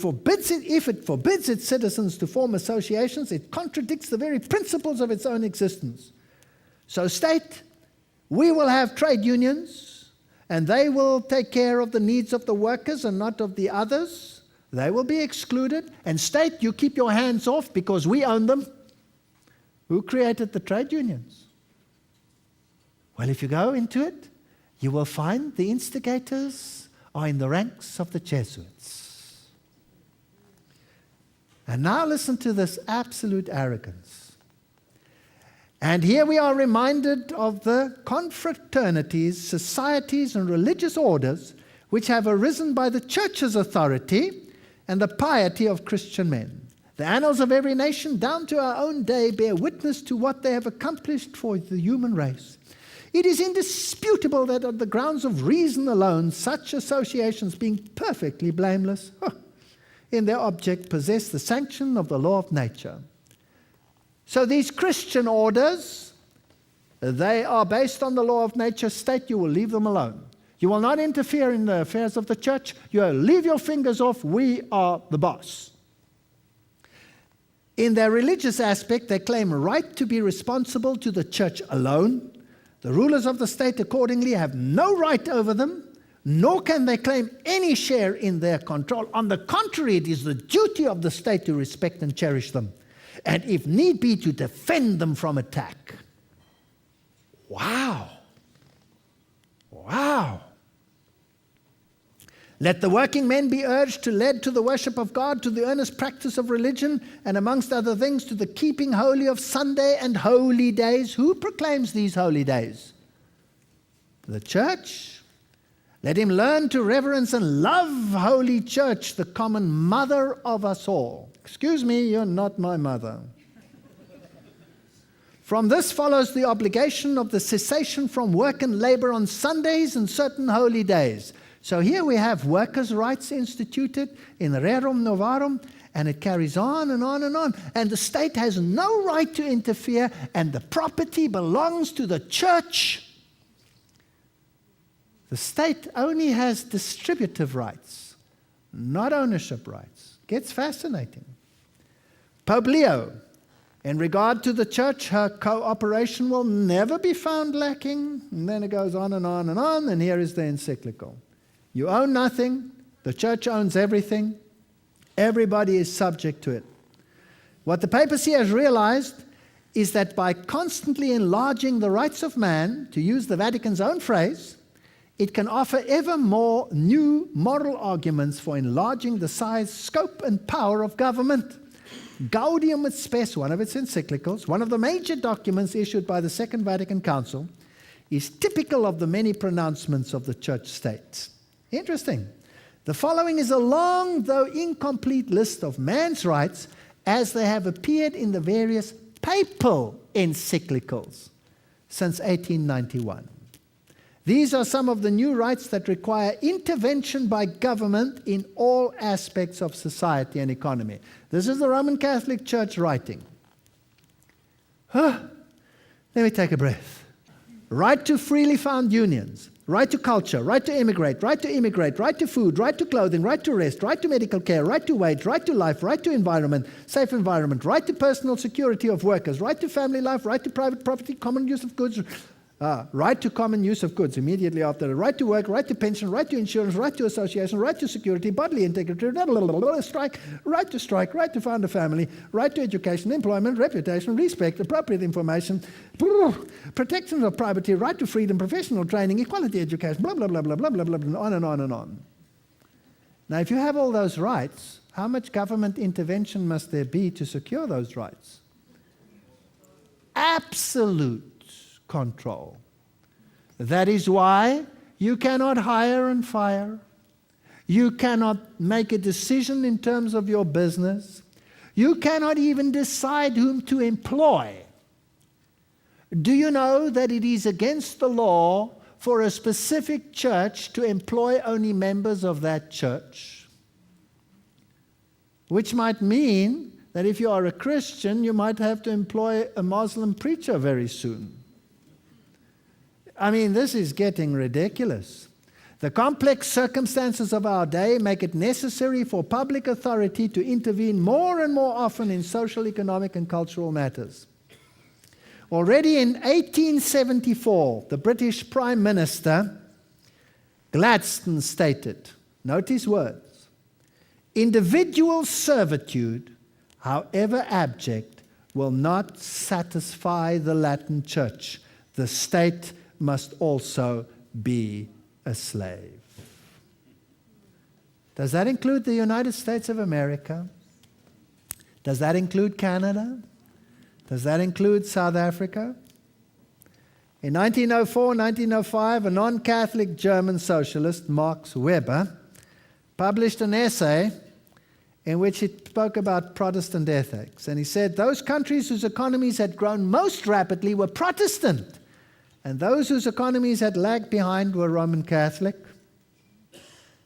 it forbids its citizens to form associations, it contradicts the very principles of its own existence. So state, we will have trade unions, and they will take care of the needs of the workers and not of the others. They will be excluded. And state, you keep your hands off because we own them. Who created the trade unions? Well, if you go into it, you will find the instigators are in the ranks of the Jesuits. And now listen to this absolute arrogance. And here we are reminded of the confraternities, societies, and religious orders which have arisen by the church's authority and the piety of Christian men. The annals of every nation, down to our own day, bear witness to what they have accomplished for the human race. It is indisputable that on the grounds of reason alone, such associations, being perfectly blameless in their object, possess the sanction of the law of nature. So these Christian orders, they are based on the law of nature. State, you will leave them alone. You will not interfere in the affairs of the church. You will leave your fingers off. We are the boss. In their religious aspect, they claim a right to be responsible to the church alone. The rulers of the state accordingly have no right over them, nor can they claim any share in their control. On the contrary, it is the duty of the state to respect and cherish them, and if need be, to defend them from attack. Wow. Wow. Let the working men be urged to lead to the worship of God, to the earnest practice of religion, and amongst other things, to the keeping holy of Sunday and holy days. Who proclaims these holy days? The church. Let him learn to reverence and love Holy Church, the common mother of us all. Excuse me, you're not my mother. From this follows the obligation of the cessation from work and labor on Sundays and certain holy days. So here we have workers' rights instituted in Rerum Novarum, and it carries on and on and on. And the state has no right to interfere, and the property belongs to the church. The state only has distributive rights, not ownership rights. Gets fascinating. Pope Leo, in regard to the church, her cooperation will never be found lacking. And then it goes on and on and on, and here is the encyclical. You own nothing. The church owns everything. Everybody is subject to it. What the papacy has realized is that by constantly enlarging the rights of man, to use the Vatican's own phrase, it can offer ever more new moral arguments for enlarging the size, scope, and power of government. Gaudium et Spes, one of its encyclicals, one of the major documents issued by the Second Vatican Council, is typical of the many pronouncements of the church states. Interesting. The following is a long, though incomplete, list of man's rights as they have appeared in the various papal encyclicals since 1891. These are some of the new rights that require intervention by government in all aspects of society and economy. This is the Roman Catholic Church writing. Let me take a breath. Right to freely found unions. Right to culture, right to immigrate, right to food, right to clothing, right to rest, right to medical care, right to wage, right to life, right to environment, safe environment, right to personal security of workers, right to family life, right to private property, common use of goods, right to common use of goods immediately after, right to work, right to pension, right to insurance, right to association, right to security, bodily integrity, right to strike, right to found a family, right to education, employment, reputation, respect, appropriate information, protection of privacy, right to freedom, professional training, equality education, blah, blah, blah, blah, blah, blah, blah, blah, on and on and on. Now, if you have all those rights, how much government intervention must there be to secure those rights? Absolute control. That is why you cannot hire and fire. You cannot make a decision in terms of your business. You cannot even decide whom to employ. Do you know that it is against the law for a specific church to employ only members of that church? Which might mean that if you are a Christian, you might have to employ a Muslim preacher very soon. I mean, this is getting ridiculous. The complex circumstances of our day make it necessary for public authority to intervene more and more often in social, economic, and cultural matters. Already in 1874, the British Prime Minister Gladstone stated, note his words, "Individual servitude, however abject, will not satisfy the Latin Church. The state must also be a slave." Does that include the United States of America? Does that include Canada? Does that include South Africa? In 1904-1905, a non-Catholic German socialist, Max Weber, published an essay in which he spoke about Protestant ethics. And he said, those countries whose economies had grown most rapidly were Protestant, and those whose economies had lagged behind were Roman Catholic.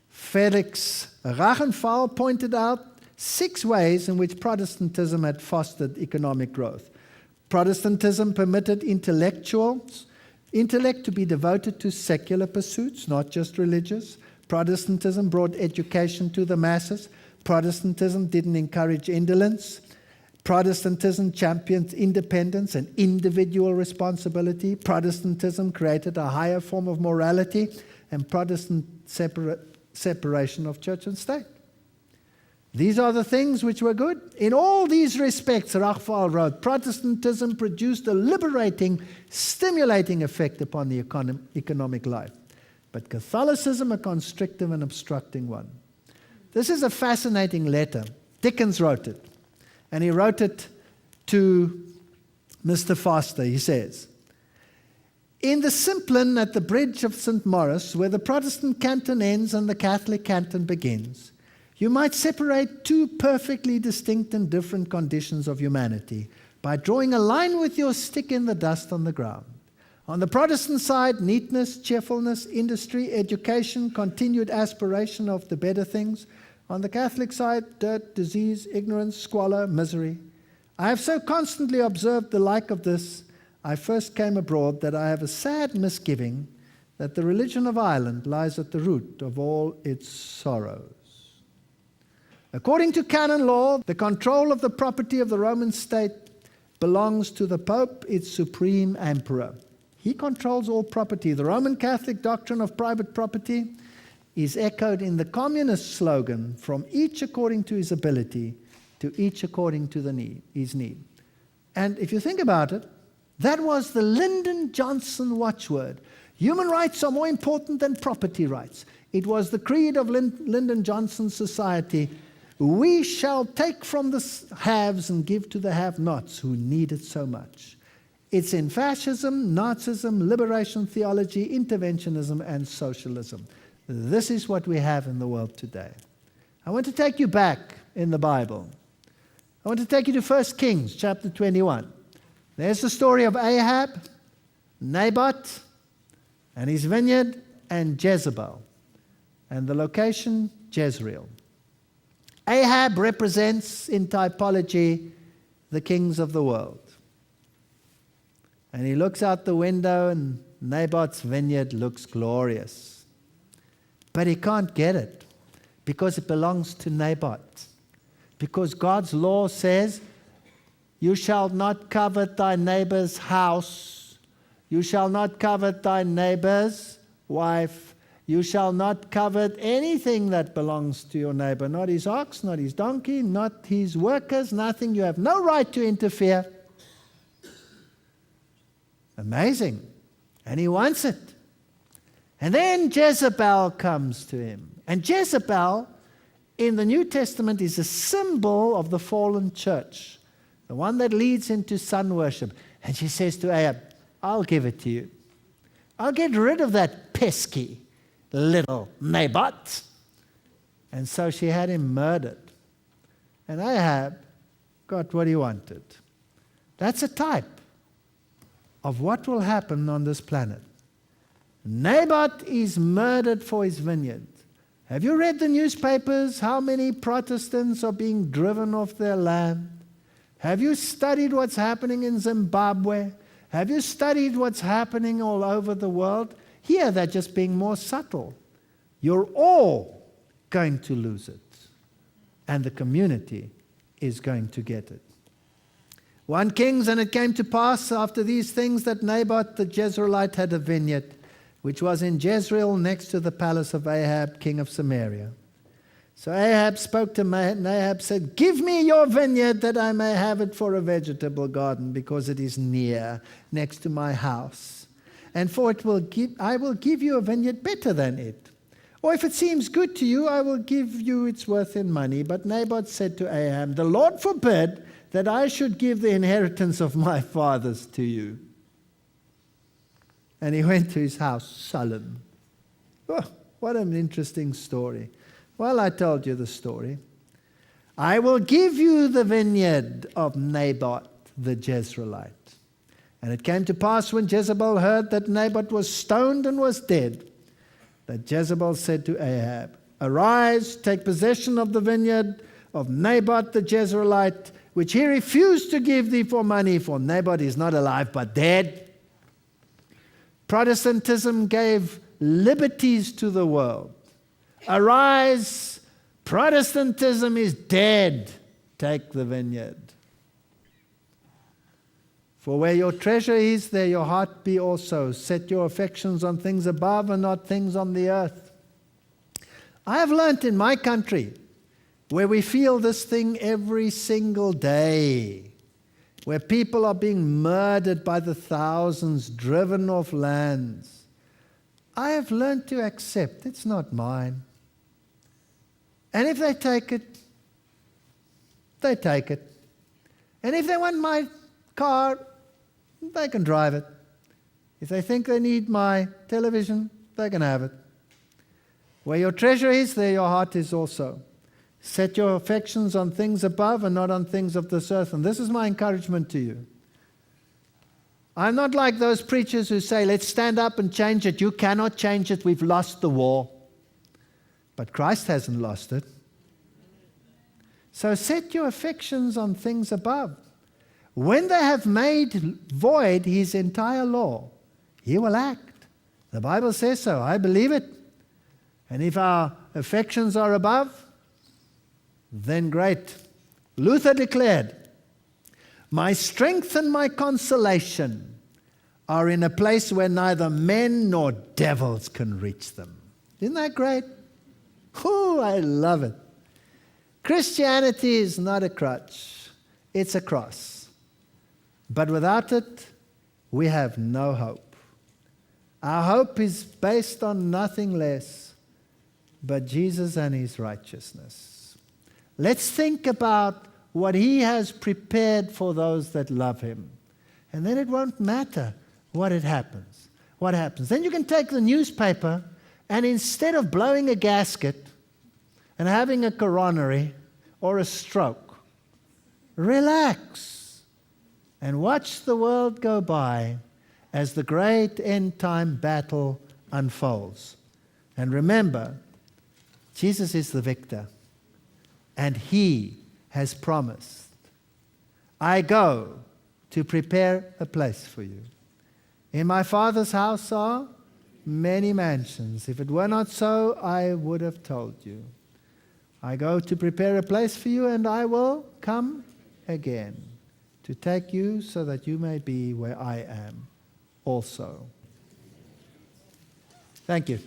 Felix Rachenfall pointed out 6 ways in which Protestantism had fostered economic growth. Protestantism permitted intellect to be devoted to secular pursuits, not just religious. Protestantism brought education to the masses. Protestantism didn't encourage indolence. Protestantism championed independence and individual responsibility. Protestantism created a higher form of morality, and Protestant separation of church and state. These are the things which were good. In all these respects, Rachfal wrote, Protestantism produced a liberating, stimulating effect upon the economic life, but Catholicism a constrictive and obstructing one. This is a fascinating letter. Dickens wrote it, and he wrote it to Mr. Foster. He says, in the Simplon at the bridge of St. Maurice, where the Protestant canton ends and the Catholic canton begins, you might separate 2 perfectly distinct and different conditions of humanity by drawing a line with your stick in the dust on the ground. On the Protestant side, neatness, cheerfulness, industry, education, continued aspiration of the better things. On the Catholic side, dirt, disease, ignorance, squalor, misery. I have so constantly observed the like of this, I first came abroad, that I have a sad misgiving that the religion of Ireland lies at the root of all its sorrows. According to canon law, the control of the property of the Roman state belongs to the Pope, its supreme emperor. He controls all property. The Roman Catholic doctrine of private property is echoed in the communist slogan, from each according to his ability, to each according to his need. And if you think about it, that was the Lyndon Johnson watchword. Human rights are more important than property rights. It was the creed of Lyndon Johnson's society. We shall take from the haves and give to the have-nots who need it so much. It's in fascism, Nazism, liberation theology, interventionism, and socialism. This is what we have in the world today. I want to take you back in the Bible. I want to take you to 1 Kings chapter 21. There's the story of Ahab, Naboth, and his vineyard, and Jezebel. And the location, Jezreel. Ahab represents, in typology, the kings of the world. And he looks out the window, and Naboth's vineyard looks glorious. But he can't get it, because it belongs to Naboth. Because God's law says, you shall not covet thy neighbor's house. You shall not covet thy neighbor's wife. You shall not covet anything that belongs to your neighbor, not his ox, not his donkey, not his workers, nothing. You have no right to interfere. Amazing. And he wants it. And then Jezebel comes to him. And Jezebel, in the New Testament, is a symbol of the fallen church, the one that leads into sun worship. And she says to Ahab, I'll give it to you. I'll get rid of that pesky little Naboth. And so she had him murdered. And Ahab got what he wanted. That's a type of what will happen on this planet. Naboth is murdered for his vineyard. Have you read the newspapers? How many Protestants are being driven off their land? Have you studied what's happening in Zimbabwe? Have you studied what's happening all over the world? Here they're just being more subtle. You're all going to lose it. And the community is going to get it. 1 Kings, and it came to pass after these things that Naboth the Jezreelite had a vineyard, which was in Jezreel next to the palace of Ahab, king of Samaria. So Ahab spoke to Ahab, said, "Give me your vineyard that I may have it for a vegetable garden, because it is next to my house. And for I will give you a vineyard better than it. Or if it seems good to you, I will give you its worth in money." But Naboth said to Ahab, "The Lord forbid that I should give the inheritance of my fathers to you." And he went to his house sullen. Oh, what an interesting story. Well, I told you the story. "I will give you the vineyard of Naboth the Jezreelite." And it came to pass when Jezebel heard that Naboth was stoned and was dead, that Jezebel said to Ahab, "Arise, take possession of the vineyard of Naboth the Jezreelite, which he refused to give thee for money, for Naboth is not alive but dead." Protestantism gave liberties to the world. Arise, Protestantism is dead. Take the vineyard. For where your treasure is, there your heart be also. Set your affections on things above and not things on the earth. I have learnt in my country, where we feel this thing every single day, where people are being murdered by the thousands, driven off lands, I have learned to accept it's not mine. And if they take it, they take it. And if they want my car, they can drive it. If they think they need my television, they can have it. Where your treasure is, there your heart is also. Set your affections on things above and not on things of this earth. And this is my encouragement to you. I'm not like those preachers who say, let's stand up and change it. You cannot change it. We've lost the war. But Christ hasn't lost it. So set your affections on things above. When they have made void his entire law, he will act. The Bible says so. I believe it. And if our affections are above, then great. Luther declared, "My strength and my consolation are in a place where neither men nor devils can reach them." Isn't that great? Oh, I love it. Christianity is not a crutch. It's a cross. But without it, we have no hope. Our hope is based on nothing less but Jesus and his righteousness. Let's think about what he has prepared for those that love him. And then it won't matter what happens. Then you can take the newspaper, and instead of blowing a gasket and having a coronary or a stroke, relax and watch the world go by as the great end-time battle unfolds. And remember, Jesus is the victor, and he has promised, "I go to prepare a place for you. In my Father's house are many mansions. If it were not so, I would have told you. I go to prepare a place for you, and I will come again to take you so that you may be where I am also." Thank you.